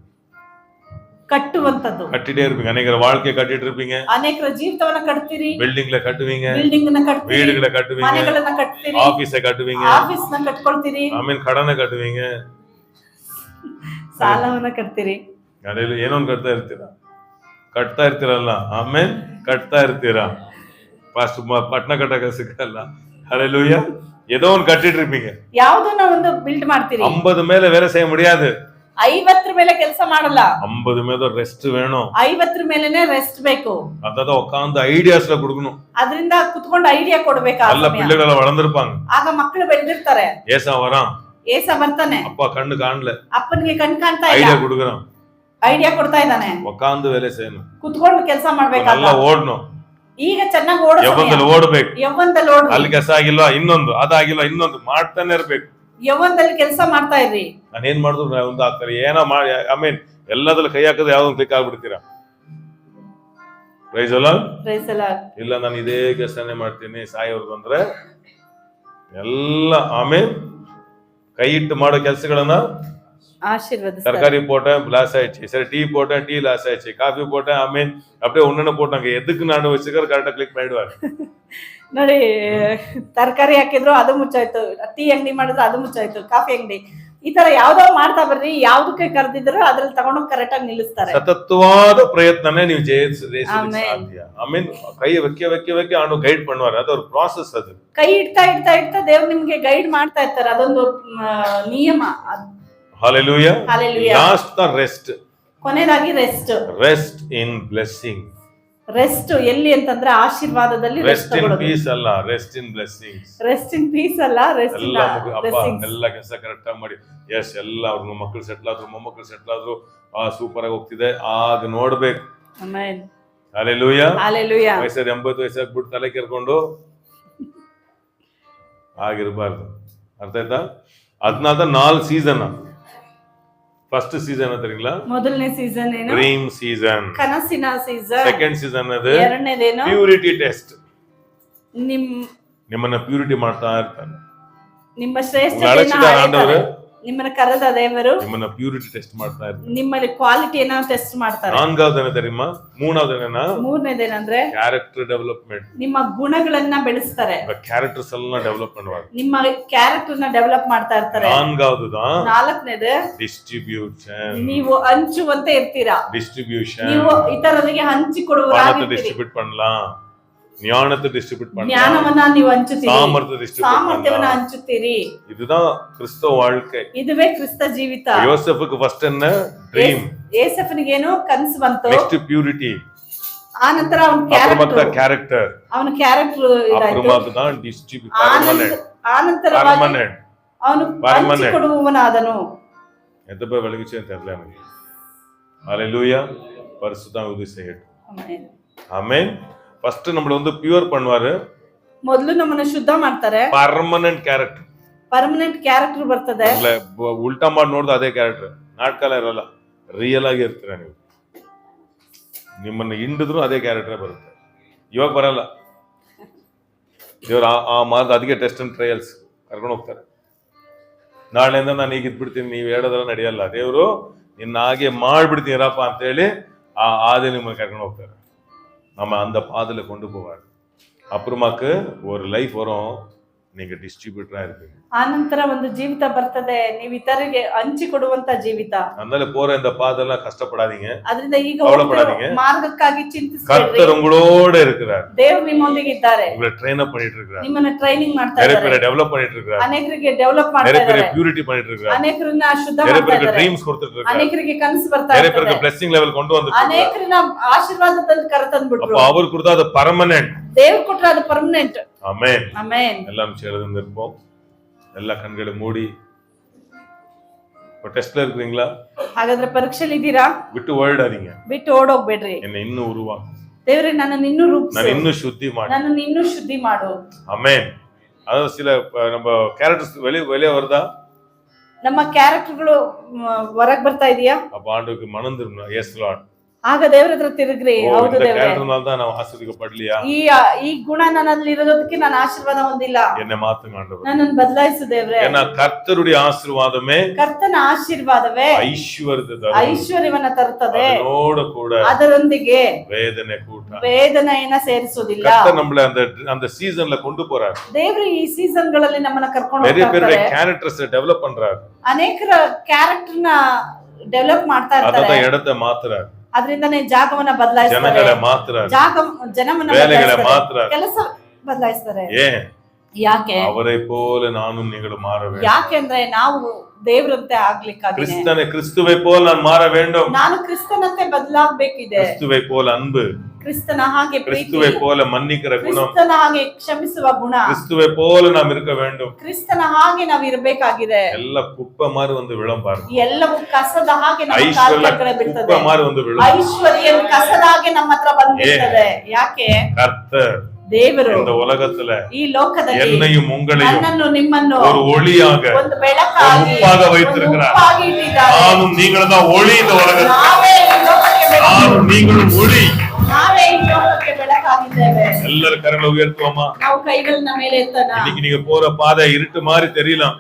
ಕಟ್ಟುವಂತದ್ದು. கட்டிட்டே இருப்பீங்க, அநேகர் வாழ்க்கையை கட்டிட்டு இருப்பீங்க, ಅನೇಕರ ಜೀವಿತವನ್ನ ಕಟ್ತೀರಿ, பில்டிங்ல கட்டுவீங்க, ಬಿಲ್ಡಿಂಗ್ ನ ಕಟ್ತೀರಿ, வீடுகளை கட்டுவீங்க, ಮನೆಗಳನ್ನ ಕಟ್ತೀರಿ, ஆபீஸை கட்டுவீங்க, ಆಫೀಸ್ ನ ಕಟ್ಕೊಳ್ತೀರಿ, ಆಮೇಲೆ கடனை கட்டுவீங்க, ಸಾಲವನ್ನ ಕಟ್ತೀರಿ. ಅಲ್ಲೆಲ್ಲ ಏನೋ ಒಂದು ಕಟ್ತಾ ಇರ್ತೀರಲ್ಲ, ಆಮೇಲೆ ಕಟ್ತಾ ಇರ್ತೀರಾ. ಫಸ್ಟ್ ಪಟ್ನ ಕಟ್ಟಕ ಸಿಕ್ಕಲ್ಲ. ஹalleluya. ஏதோ ஒன்று கட்டிட்டு இருப்பீங்க, ಯಾವುದನ್ನ ಒಂದು ಬಿಲ್ಡ್ ಮಾಡ್ತೀರಿ. 50 மேல வேலை செய்ய முடியாது, 50 ಮೇಲೆ ಕೆಲಸ ಮಾಡಲ್ಲ. 50 மேல ரெஸ்ட் வேணும். 50 ಮೇಲೆನೆ ರೆಸ್ಟ್ ಬೇಕು. அதான் உட்கார்ந்து ஐடியாஸ்ல கொடுக்கணும். ಅದರಿಂದ ಕುತ್ಕೊಂಡು ಐಡಿಯಾ ಕೊಡಬೇಕು. நல்ல பிள்ளைகள வளர்ந்திருப்பாங்க, ಆಗ ಮಕ್ಕಳು ಬೆಳೆದಿರ್ತಾರೆ. ஏசா வரான், ಏಸ ಬರ್ತಾನೆ, அப்பா கண்ணு காணல, ಅಪ್ಪನಿಗೆ ಕಣ್ ಕಾಣ್ತಾ ಇಲ್ಲ, ஐடியா கொடுக்கறான், ಐಡಿಯಾ ಕೊಡ್ತಾ ಇದ್ದಾನೆ. உட்கார்ந்து வேலை செய்யணும், ಕುತ್ಕೊಂಡು ಕೆಲಸ ಮಾಡ್ಬೇಕು, நல்லா ಓಡணும். ಈಗ ಚೆನ್ನಾಗಿ ಓಡೋ ಯೌವನದಲ್ಲಿ ಓಡಬೇಕು, ಯೌವನದಲ್ಲಿ ಓಡ, ಅಲ್ಲಿ ಕೆಲಸ ಆಗಿಲ್ವಾ ಇನ್ನೊಂದು, ಅದಾಗಿಲ್ವಾ ಇನ್ನೊಂದು ಮಾಡ್ತಾನೆ ಇರ್ಬೇಕು. ಯೌವನದಲ್ಲಿ ಕೆಲಸ ಮಾಡ್ತಾ ಇರ್ರಿ. ನಾನೇನ್ ಮಾಡಿದ್ರು ಒಂದು ಆಗ್ತಾರೆ, ಏನೋ ಮಾಡಿ ಐ ಮೀನ್ ಎಲ್ಲದ್ರಲ್ಲಿ ಕೈ ಹಾಕಿದ್ರೆ ಯಾವ್ದೊಂದು ಕ್ಲಿಕ್ ಆಗ್ಬಿಡ್ತೀರಾ. ಪ್ರೈಸ್ ಅಲ್ಲ, ಇಲ್ಲ ನಾನು ಇದೇ ಕೆಲಸನೇ ಮಾಡ್ತೀನಿ ಸಾಯೋರ್ಗು ಅಂದ್ರೆ ಎಲ್ಲ ಆಮೇಲೆ ಕೈ ಇಟ್ಟು ಮಾಡೋ ಕೆಲಸಗಳನ್ನ ஆசீர்வதி. தர்காரி போட்டேன் லாஸ் ஆயிடுச்சு, சரி டீ போட்டேன் டீ லாஸ் ஆயிடுச்சு, காஃபி போட்டேன் ஐ மீன் அப்படியே ஒன்னு போட்டாங்க, எதுக்கு நான் வச்சுக்கிற கரெக்டா கிளிக் பண்ணிடுவாரு. ನೋಡಿ, ತರಕಾರಿ ಹಾಕಿದ್ರು ಅದು ಮುಚ್ಚಾಯ್ತು, ಟೀ ಅಂಗಡಿ ಮಾಡಿದ್ರು ಅದು ಮುಚ್ಚಾಯ್ತು, ಕಾಫಿ ಅಂಗಡಿ ಈ ತರ ಯಾವ್ದೋ ಮಾಡ್ತಾ ಬರ್ರಿ, ಯಾವ್ದಕ್ಕೆ ಕರೆದಿದ್ರು ಅದ್ರಲ್ಲಿ ತಗೊಂಡೋಗಿ ಕರೆಕ್ಟ್ ಆಗಿ ನಿಲ್ಲಿಸ್ತಾರೆ. ಸತತವಾದ ಪ್ರಯತ್ನನೇ ನೀವು ಜಯಿಸಲಿಕ್ಕೆ ಆಮೆನ್. ಸಾಧ್ಯ. ಆಮೇನ್. ಕೈ வைக்க ಅವನು ಗೈಡ್ பண்ணுவார். ಅದು ಅವ್ರ ಪ್ರಾಸೆಸ್. ಅದು ಕೈ ಇಡ್ತಾ ದೇವ್ರು ನಿಮ್ಗೆ ಗೈಡ್ ಮಾಡ್ತಾ ಇರ್ತಾರೆ. ಅದೊಂದು ನಿಯಮ. Hallelujah. Hallelujah. Last the rest. ಕೊನೆಯದಾಗಿ ರೆಸ್ಟ್ ಇನ್ ಬ್ಲೆಸ್ಸಿಂಗ್. ರೆಸ್ಟ್ ಎಲ್ಲಿ ಅಂತಂದ್ರೆ ಆಶೀರ್ವಾದದಲ್ಲಿ ರೆಸ್ಟ್ ಇನ್ ಪೀಸ್ ಅಲ್ಲ, rest in blessings. Rest in peace ಅಲ್ಲ, ರೆಸ್ಟ್ ಇನ್ ಬ್ಲೆಸ್ಸಿಂಗ್ಸ್. ಎಲ್ಲ ಕೆಲಸ ಕರೆಕ್ಟ್ ಆಗಿ ಮಾಡಿ. ಎಸ್, ಎಲ್ಲ ಅವ್ರ ಮಕ್ಕಳು ಸೆಟ್ಲ್ ಆದ್ರು, ಮೊಮ್ಮಕ್ಕಳು ಸೆಟ್ಲ್ ಆದ್ರು, ಸೂಪರ್ ಆಗಿ ಹೋಗ್ತಿದೆ. ಆಗ ನೋಡ್ಬೇಕು. ಆಮೆನ್. ಹಲ್ಲೆಲೂಯಾ. ಹಲ್ಲೆಲೂಯಾ. 80 ವಯಸ್ಸಾಗ್ಬಿಟ್ಟು ತಲೆ ಕೆರ್ಕೊಂಡು ಆಗಿರ್ಬಾರ್ದು. ಅರ್ಥ ಆಯ್ತಾ? ಅದನ್ನಾದ 4 ಸೀಸನ್. ಫಸ್ಟ್ ಸೀಸನ್ ಅಂತಾರಿಲ್ಲ, ಮೊದಲನೇ ಸೀಸನ್ ಏನು? Dream season. ಕನಸಿನ ಸೀಸನ್. ಸೆಕೆಂಡ್ ಸೀಸನ್ ಅದು ಎರಡನೇದೇನು? Purity test. ನಿಮ್ಮನ್ನ ಪ್ಯೂರಿಟಿ ಮಾಡ್ತಾ ಇರ್ತಾನೆ. ನಿಮ್ಮ ಶ್ರೇಷ್ಠತೆಯನ್ನು ನಿಮ್ಮನ್ನ ಕರೆದ ದೇವರು ನಿಮ್ಮನ್ನ ಪ್ಯೂರಿಟಿ ಟೆಸ್ಟ್ ಮಾಡ್ತಾ ಇರ್ತಾನೆ. ನಿಮ್ಮಲ್ಲಿ ಕ್ವಾಲಿಟಿಯನ್ನ ಟೆಸ್ಟ್ ಮಾಡ್ತಾರೆ. ನಾಲ್ಕನೇದೇನಮ್ಮ? ಮೂರನೇದೇನಂದ್ರೆ ಕ್ಯಾರೆಕ್ಟರ್ ಡೆವಲಪ್ಮೆಂಟ್. ನಿಮ್ಮ ಗುಣಗಳನ್ನ ಬೆಳೆಸ್ತಾರೆ. ಕ್ಯಾರೆಕ್ಟರ್ಸ್ ಎಲ್ಲ ಡೆವಲಪ್ ಮಾಡುವಾಗ ನಿಮ್ಮ ಕ್ಯಾರೆಕ್ಟರ್ ನ ಡೆವಲಪ್ ಮಾಡ್ತಾ ಇರ್ತಾರೆ. ನಾಲ್ಕನೇದು ಡಿಸ್ಟ್ರಿಬ್ಯೂಷನ್. ನೀವು ಹಂಚುವಂತೆ ಇರ್ತೀರಾ. ಡಿಸ್ಟ್ರಿಬ್ಯೂಷನ್. ನೀವು ಇತರರಿಗೆ ಹಂಚಿ ಕೊಡುವವರಾಗಿ ಡಿಸ್ಟ್ರಿಬ್ಯೂಟ್ பண்ணலாம். ஞானத்தை டிஸ்ட்ரிபியூட் பண்ணலாம். ஞானவನ್ನ ನೀವು ಹಂಚುತ್ತೀರಿ. ಸಾಮರ್ಥ್ಯ ಡಿಸ್ಟ್ರಿಬ್ಯೂಟ್ ಸಾಮರ್ಥ್ಯವನ್ನ ಹಂಚುತ್ತೀರಿ. இதுதான் கிறிஸ்தவ வாழ்க்கை. ಇದುವೇ ಕ್ರಿಸ್ತ ಜೀವಿತ. ಯೋಸೇಫ್ಗೆ ಫಸ್ಟ್ என்ன? ಡ್ರೀಮ್. ಯೋಸೇಫನಿಗೆ ಏನು? ಕನಸು ಬಂತು. Next purity. ಆ ನಂತರ ಅವನ ಕ್ಯಾರೆಕ್ಟರ್. ಅವನ ಕ್ಯಾರೆಕ್ಟರ್ ಇದಾಯ್ತು. தான் ಡಿಸ್ಟ್ರಿಬ್ಯೂಟ್ ಪರ್ಮನೆಂಟ್. ಆ ನಂತರವಾಗಿ ಅವನು ಹಂಚಿ ಕೊಡುವವನಾದನು. ಎಂತ ಬೆಳಗಿಸಿ ಅಂತ ಹೇಳಲ್ಲ ನನಗೆ. ஹalleluya. பரிசுத்தம் உதவி செய்யட்டும். ಆಮೆನ್. ஆமென். ಫಸ್ಟ್ நம்மள வந்து பியூர் பண்ணுவாரு. ಮೊದಲು ನಮ್ಮನ್ನ ಶುದ್ಧ ಮಾಡ್ತಾರೆ. ಪರ್ಮನೆಂಟ್ ಕ್ಯಾರೆಕ್ಟರ್ ಬರ್ತದೆ. ಉಲ್ಟಾ ಮಾಡಿ ನೋಡಿದ್ರೆ ಅದೇ ಕ್ಯಾರೆಕ್ಟರ್. ನಾಟಕ ಇರಲ್ಲ, ರಿಯಲ್ ಆಗಿ ಇರ್ತೀರ ನೀವು. ನಿಮ್ಮನ್ನ ಹಿಂಡಿದ್ರು ಅದೇ ಕ್ಯಾರೆಕ್ಟರ್ ಬರುತ್ತೆ. ಇವಾಗ ಬರಲ್ಲ. ಇವ್ರು ಆ ಮಾರ್ಗ ಅದಕ್ಕೆ ಟೆಸ್ಟ್ ಅಂಡ್ ಟ್ರಯಲ್ಸ್ ಕರ್ಕೊಂಡು ಹೋಗ್ತಾರೆ. ನಾಳೆಯಿಂದ ನಾನು ಈಗ ಇದ್ಬಿಡ್ತೀನಿ, ನೀವು ಹೇಳೋದೆಲ್ಲ ನಡೆಯಲ್ಲ. ದೇವರು ನಿನ್ನ ಹಾಗೆ ಮಾಡ್ಬಿಡ್ತೀರಪ್ಪ ಅಂತೇಳಿ ಆದೇ ನಿಮ್ಮನ್ನ ಕರ್ಕೊಂಡು ಹೋಗ್ತಾರೆ. நம்ம அந்த பாதையில கொண்டு போவார். அப்புறமாக்கு ஒரு லைஃப் வரும், நீங்க டிஸ்ட்ரிபியூட்டரா இருப்பீங்க. ಆನಂತರ ಒಂದು ಜೀವಿತ ಬರ್ತದೆ, ನೀವು ಇತರರಿಗೆ ಹಂಚಿ ಕೊಡುವಂತ ಜೀವಿತ. அதனால போற இந்த பாதைல கஷ்டப்படாதீங்க. ಅದರಿಂದ ಈಗ ಮಾರ್ಗಕ್ಕಾಗಿ ಚಿಂತಿಸಬೇಡಿ. கர்த்தர் உங்களோட இருக்கிறார். ದೇವರು ನಿಮ್ಮೊಂದಿಗೆ ಇದ್ದಾರೆ. உங்களை ட்ரெயின் அப் பண்ணிட்டு இருக்கார். ನಿಮ್ಮನ್ನ ಟ್ರೈನಿಂಗ್ ಮಾಡ್ತಾ ಇದ್ದಾರೆ. நிறைய பேரை டெவலப் பண்ணிட்டு இருக்கார். ಅನೇಕರಿಗೆ ಡೆವಲಪ್ ಮಾಡ್ತಾ ಇದ್ದಾರೆ. நிறைய பேரை பியூரிಟಿ பண்ணிட்டு இருக்கார். ಅನೇಕರನ್ನ ಶುದ್ಧ ಮಾಡ್ತಾ இದ್ದಾರೆ. ಇದ್ದಾರೆ. ಡ್ರೀಮ್ಸ್ ಕೊಡ್ತಿட்டு இருக்கார். ಅನೇಕರಿಗೆ ಕನಸು ಬರ್ತಾ ಇದೆ. நிறைய பேருக்கு blessing level கொண்டு வந்துட்டு இருக்கார். ಅನೇಕರನ್ನ ಆಶೀರ್ವಾದದಲ್ಲಿ ಕರೆತಂದ್ಬಿಟ್ರು. அப்ப அவர் கொடுத்த அது ಪರ್ಮನೆಂಟ್. ದೇವರು ಕೊಟ್ರ ಅದು ಪರ್ಮನೆಂಟ್. ಆಮೆನ್. ಆಮೆನ್. எல்லாம் சேர்ந்து இருப்போம். ಎಲ್ಲ ಕಣ್ಗಳು ಮೂಡಿ. ಟೆಸ್ಟ್ல இருக்கீங்களா? ಹಾಗಾದ್ರೆ ಪರೀಕ್ಷೆಯಲ್ಲಿ ಇದ್ದೀರಾ? ಬಿಟ್ಟು ಓಡಾಡಿங்க. ಬಿಟ್ಟು ಓಡೋಗ್ಬೇಡ್ರಿ. என்ன இன்னும் உருவா. ದೇವರೇ ನನ್ನನ್ನು ಇನ್ನೂ ರೂಪಿಸು. ನಾನು ಇನ್ನೂ ಶುದ್ಧಿ ಮಾಡು. ನನ್ನನ್ನು ಇನ್ನೂ ಶುದ್ಧಿ ಮಾಡು. ಆಮೆನ್. ಅದು சில நம்ம ಕ್ಯಾರೆಕ್ಟರ್ಸ್ வெளியே வருதா? ನಮ್ಮ ಕ್ಯಾರೆಕ್ಟರ್ಗಳು ಹೊರಗೆ ಬರ್ತಾ ಇದೆಯಾ? அப்ப ஆண்டவருக்கு மனம் திரும்பணும். Yes lord. ಆಗ ದೇವರ ಹತ್ರ ತಿರುಗ್ರಿ. ಹೌದು ದೇವರೇ, ಕ್ಯಾರೆಕ್ಟರ್ನಾல தான் ನಾವು ಆಶೀರ್ವದಿಸಲ್ಪಡಲಿಯಾ? ಈ ಗುಣ ನನ್ನಲ್ಲಿ ಇರೋದಕ್ಕೆ ನಾನು ಆಶೀರ್ವಾದ ಹೊಂದಿಲ್ಲ. என்னை மாத்துங்க ஆண்டவரே. ನನ್ನನ್ನು ಬದಲಾಯಿಸು ದೇವರೇ. ஏன்னா கர்த்தருடைய ஆசீர்வாதமே, ಕರ್ತನ ಆಶೀರ್ವಾದವೇ ಐಶ್ವರ್ಯವನ್ನ ತರುತ್ತದೆ. அதோட கூட ಅದರೊಂದಿಗೆ வேதனை கூட்ட ವೇದನೆಯನ್ನ ಸೇರಿಸೋದಿಲ್ಲ. கர்த்தர் நம்மள அந்த சீசன்ல கொண்டு போறார். ದೇವರು ಈ ಸೀಸನ್ ಗಳಲ್ಲಿ ನಮ್ಮನ್ನ ಕರ್ಕೊಂಡು நிறைய ಹೋಗ್ತಾರೆ. பேருடைய ಕ್ಯಾರೆಕ್ಟರ್ಸ್ ಡೆವಲಪ್ பண்றார். ಅನೇಕರ ಕ್ಯಾರೆಕ್ಟರ್ನ ಡೆವಲಪ್ ಮಾಡ್ತಾ ಇರ್ತಾರೆ. ಅದರ இடத்தை மாத்துறார். ಅದರಿಂದನೇ ಜಾಗವನ್ನ ಬದಲಾಯಿಸ್ತಾರೆ. ಜನಗಳ ಮಾತ್ರ ಜನವನ್ನ ವೇಲೆಗಳ ಮಾತ್ರ ಕೆಲಸ ಬದಲಾಯಿಸ್ತಾರೆ. ಯಾಕೆ? ಅವರೇ ಪೋಲ ನಾನು ನೀಗಳು ಮಾರಬೇಕು. ಯಾಕೆಂದ್ರೆ ನಾವು ದೇವರಂತೆ ಆಗ್ಲಿಕ್ಕಾಗಿದೆ. ಕ್ರಿಸ್ತುವೇ ಪೋಲ ನಾನು ಮಾರ வேண்டும். ನಾನು ಕ್ರಿಸ್ತನಂತೆ ಬದಲಾಗಬೇಕಿದೆ. ಕ್ರಿಸ್ತುವೇ ಪೋಲ ಅನ್ಬು. ಕ್ರಿಸ್ತನ ಹಾಗೆ ಪ್ರೀತಿ. ಕ್ರಿಸ್ತುವೇ ಪೋಲ ಮನ್ನಿಕರ ಗುಣ. ಕ್ರಿಸ್ತನ ಹಾಗೆ ಕ್ಷಮಿಸುವ ಗುಣ. ಕ್ರಿಸ್ತುವೇ ಪೋಲ ನಾವು ಇರಕ வேண்டும். ಕ್ರಿಸ್ತನ ಹಾಗೆ ನಾವು ಇರಬೇಕಾಗಿದೆ. ಎಲ್ಲ ಕುಪ್ಪ ಮಾರಿ ಒಂದು ವಿಳಂಬಾರದು. ಎಲ್ಲವೂ ಕಸದ ಹಾಗೆ ನಮ್ಮ ಕಾಲ ಕಡೆ ಬೀಳ್ತದೆ. ಕುಪ್ಪ ಮಾರಿ ಒಂದು ವಿಳಂಬ. ಐಶ್ವರ್ಯ ಕಸದ ಹಾಗೆ ನಮ್ಮ ಹತ್ರ ಬಂದಿರ್ತದೆ. ಯಾಕೆ? ಕರ್ತರ್ ದೇವರು இந்த உலகத்துல ಈ ಲೋಕದಲ್ಲಿ என்னையும் உங்களையும் ನನ್ನನ್ನು ನಿಮ್ಮನ್ನು ஒரு ஒளியாக ಒಂದು ಬೆಳಕಾಗಿ ಉಪ್ಪಾಗ வைத்திருக்கிறார். நானும் நீங்களும் தான் ஒளி இந்த உலகத்துல. ನಾವೇ ಈ ಲೋಕಕ್ಕೆ ಬೆಳಕು. நானும் நீங்களும் ஒளி. ನಾವೇ ಈ ಲೋಕಕ್ಕೆ ಬೆಳಕಾಗಿದ್ದೇವೆ. ಎಲ್ಲರ ಕರಗಳು ಉಯರ್ತುವಮ್ಮ. ನಾವು ಕೈಗಳನ್ನ ಮೇಲೆ ಎತ್ತೋಣ. இன்னைக்கு நீங்க போற பாதை இருட்டு மாதிரி தெரியலாம்.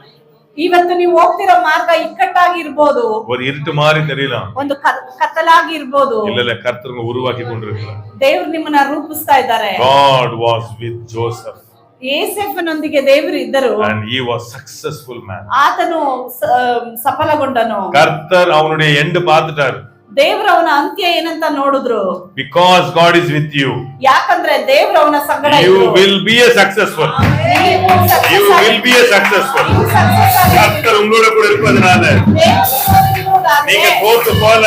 ಇವತ್ತು ನೀವು ಹೋಗ್ತಿರೋ ಮಾರ್ಗ ಇಕ್ಕಟ್ಟಾಗಿ ಇರಬಹುದು. ஒரு இருட்டு மாதிரி தெரியலாம். ಒಂದು ಕತ್ತಲಾಗಿ ಇರಬಹುದು. இல்ல கர்த்தர் உருவாக்கி கொண்டிருக்கிறார். ದೇವರು ನಿಮ್ಮನ್ನ ರೂಪಿಸ್ತಾ ಇದ್ದಾರೆ. God was with Joseph. ಯೋಸೇಫನೊಂದಿಗೆ ದೇವರು ಇದ್ದರು, and he was successful man. ಆತನು ಸಫಲಗೊಂಡನು. கர்த்தர் அவனுடைய end பார்த்துட்டாரு. ದೇವರು ಅವನ ಅಂತ್ಯ ಏನಂತ ನೋಡಿದ್ರು. Because God is with you, ಯಾಕಂದ್ರೆ ದೇವರು ಅವನ ಸಂಗಡ you ಇದ್ರು. will be a successful. You will be a successful. கர்த்தர் உங்களோட கூட இருப்பதனால நீங்க தோத்து போல.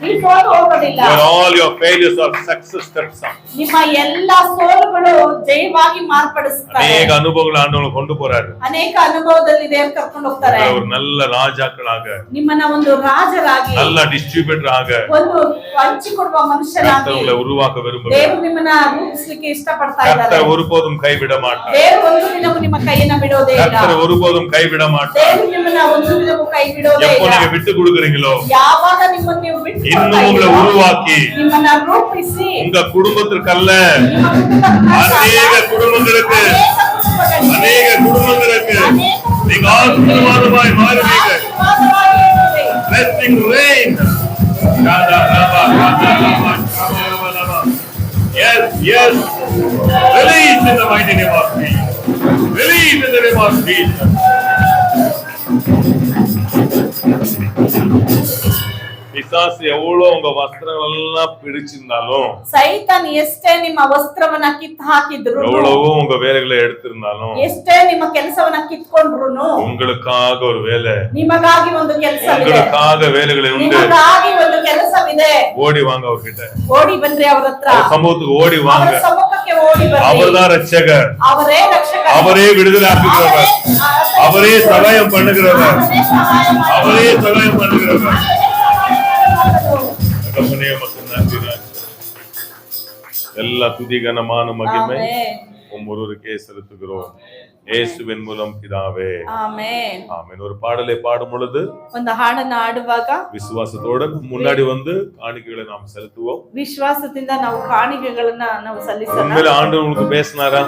ನೀವು ಸೋತು ಹೋಗೋದಿಲ್ಲ. All your failures are success steps. ನಿಮ್ಮ ಎಲ್ಲಾ ಸೋಲುಗಳು ಜಯವಾಗಿ ಮಾರ್ಪಡಿಸುತ್ತಾರೆ. ಅನೇಕ ಅನುಭವಗಳು ಆಂಡವರು ಕೊಂಡು போறாரு. ಅನೇಕ ಅನುಭವದಲ್ಲಿ ದೇವರು ಕರ್ಕೊಂಡು ಹೋಗ್ತಾರೆ. ஒரு நல்ல ராஜாக்களாக, ನಿಮ್ಮನ್ನ ಒಂದು ರಾಜರಾಗಿ, நல்ல டிஸ்ட்ரிபியூட்டர் ಆಗ, ಒಂದು ಹಂಚಿಕೊಡುವ ಮನುಷ್ಯನಾಗಿ கர்த்தரை உருவாக்க விரும்புகிறார். ದೇವರು ನಿಮ್ಮನ್ನ ರೂಪಿಸಲಿಕ್ಕೆ ಇಷ್ಟಪಡ್ತಾ ಇದ್ದಾರೆ. கர்த்தர் ஒருபோதும் கைவிட மாட்டார். ದೇವರು ಒಂದು ದಿನವೂ ನಿಮ್ಮ ಕೈಯನ್ನು ಬಿಡೋದೇ ಇಲ್ಲ. கர்த்தர் ஒருபோதும் கைவிட மாட்டார். ದೇವರು ನಿಮ್ಮನ್ನ ಒಂದು ದಿನವೂ ಕೈ ಬಿಡೋದೇ எப்போ ಇಲ್ಲ. நீங்க விட்டு கொடுக்குறீங்களோ, ಯಾವಾಗ ನಿಮ್ಮನ್ನು ನೀವು ಬಿಟ್ಟು இன்னும் உங்களை உருவாக்கி ನಿಮ್ಮನ್ನ ರೂಪಿಸಿ உங்க குடும்பத்திற்கல்ல ನಿಮ್ಮ ಕುಟುಂಬಕ್ಕೆ அநேக குடும்பங்களுக்கு நீங்க ஆசீர்வாதமாய் மாறுவீங்க. Blessing rain. Yes, yes. Release in the mighty name of Jesus. Release in the name of Jesus. பிசாசு எவ்வளவு உங்க வஸ்திரங்கள் எல்லாம் பிடிச்சிருந்தாலும், ಸೈತಾನ್ ಎಷ್ಟೇ ನಿಮ್ಮ ವಸ್ತ್ರವನ್ನ ಕಿತ್ತು ಹಾಕಿದ್ರು, எவ்வளவோ உங்க வேலைகளை எடுத்திருந்தாலும், ಎಷ್ಟೇ ನಿಮ್ಮ ಕೆಲಸವನ್ನ ಕಿತ್ಕೊಂಡ್ರು, உங்களுக்காக ஒரு வேலை, ನಿಮಗಾಗಿ ಒಂದು ಕೆಲಸವಿದೆ, உங்களுக்காக வேலைகளை உண்டு. ನಿಮಗಾಗಿ ಒಂದು ಕೆಲಸವಿದೆ. ஓடி வாங்க அவர்கிட்ட, ಓಡಿ ಬನ್ರಿ ಅವರ ಹತ್ರ, அவர் சமூகத்துக்கு ஓடி ಅವರ வாங்க. ಸಮ್ಮುಖಕ್ಕೆ ಓಡಿ ಬನ್ರಿ. அவர்தான் ரட்சகர், ಅವರೇ ರಕ್ಷಕ, அவரே விடுதலை ஆக்குகிறவர், அவரே சகாயம் பண்ணுகிறவர், அவரே சகாயம் பண்ணுகிறவர். தகப்பனே, உமக்கு நன்றி ராஜா. எல்லா துதி கனமான மகிமை உம் ஒருவருக்கே செலுத்துகிறோம். இயேசுவின் மூலம் பிதாவே, ஆமென். ஆமென். ஒரு பாடலை பாடும் பொழுது ಒಂದು ಹಾಡನ್ನ ಆಡುವಾಗ விசுவாசத்தோட முன்னாடி வந்து காணிக்கைகளை நாம் செலுத்துவோம். ವಿಶ್ವಾಸದಿಂದ ನಾವು ಕಾಣಿಕೆಗಳನ್ನ ನಾವು ಸಲ್ಲಿಸೋಣ. உண்மையில ஆண்டவர் உங்களுக்கு பேசினாரா?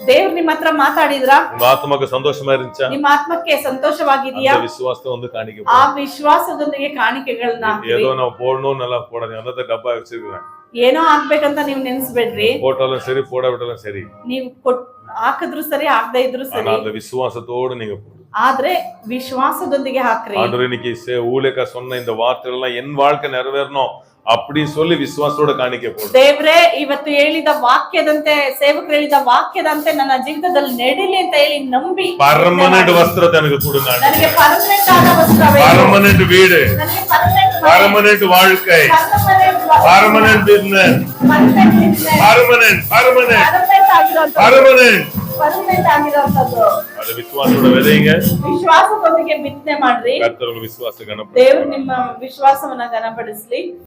ದೇವ್ರು ನಿಮ್ಮ ಹತ್ರ ಮಾತಾಡಿದ್ರಾ? உங்க ஆத்மாக்கு சந்தோஷமா இருந்துச்சா? ನಿಮ್ಮ ಆತ್ಮಕ್ಕೆ ಸಂತೋಷವಾಗಿದೆಯಾ? அந்த விசுவாசத்தை வந்து காணிக்கை ಆ ವಿಶ್ವಾಸದೊಂದಿಗೆ ಕಾಣಿಕೆಗಳನ್ನ ஏதோ நான் போடணும் நல்லா போடாது அந்த டப்பா வச்சிருக்கேன். ಏನೋ ಆಗ್ಬೇಕಂತ ನೀವು ನೆನ್ಸ್ಬೇಡ್ರಿ. போட்டாலும் சரி போடாவிட்டாலும் சரி, ನೀವು ಹಾಕಿದ್ರು ಸರಿ ಹಾಕದೇ ಇದ್ರು ஆனா ಸರಿ, அந்த விசுவாசத்தோடு நீங்க போடு. ಆದ್ರೆ ವಿಶ್ವಾಸದೊಂದಿಗೆ ಹಾಕ್ರಿ. ஆண்டவரே, இன்னைக்கு ஊழியக்கார சொன்ன இந்த வார்த்தைகள் எல்லாம் என் வாழ்க்கை நிறைவேறணும் அப்படி சொல்லி விசுவாசத்தோட காணிக்கை போடு. ದೇವ್ರೇ, ಇವತ್ತು ಹೇಳಿದ ವಾಕ್ಯದಂತೆ, ಸೇವಕರು ಹೇಳಿದ ವಾಕ್ಯದಂತೆ ನನ್ನ ಜೀವಿತದಲ್ಲಿ ನಡೀಲಿ ಅಂತ ಹೇಳಿ ನಂಬಿ பர்மனன்ட் வஸ்திரத்தை எனக்கு கொடுங்க. ನನಗೆ ಪರ್ಮನೆಂಟ್ ಆದ ವಸ್ತ್ರವೇ, பர்மனன்ட் வீடு, ನನಗೆ ಪರ್ಮನೆಂಟ್ பர்மனன்ட் வாழ்க்கை, பர்மனன்ட் பிசினஸ், பர்மனன்ட் ಆಗಿರುವಂತದ್ದು. அது விசுவாசத்தோட விதைங்க. ವಿಶ್ವಾಸದೊಂದಿಗೆ ಬಿತ್ತನೆ ಮಾಡ್ರಿ. கர்த்தர் உங்க விசுவாச கனப்படுத்துவார். ದೇವ್ರು ನಿಮ್ಮ ವಿಶ್ವಾಸವನ್ನ ಘನಪಡಿಸ್ಲಿ.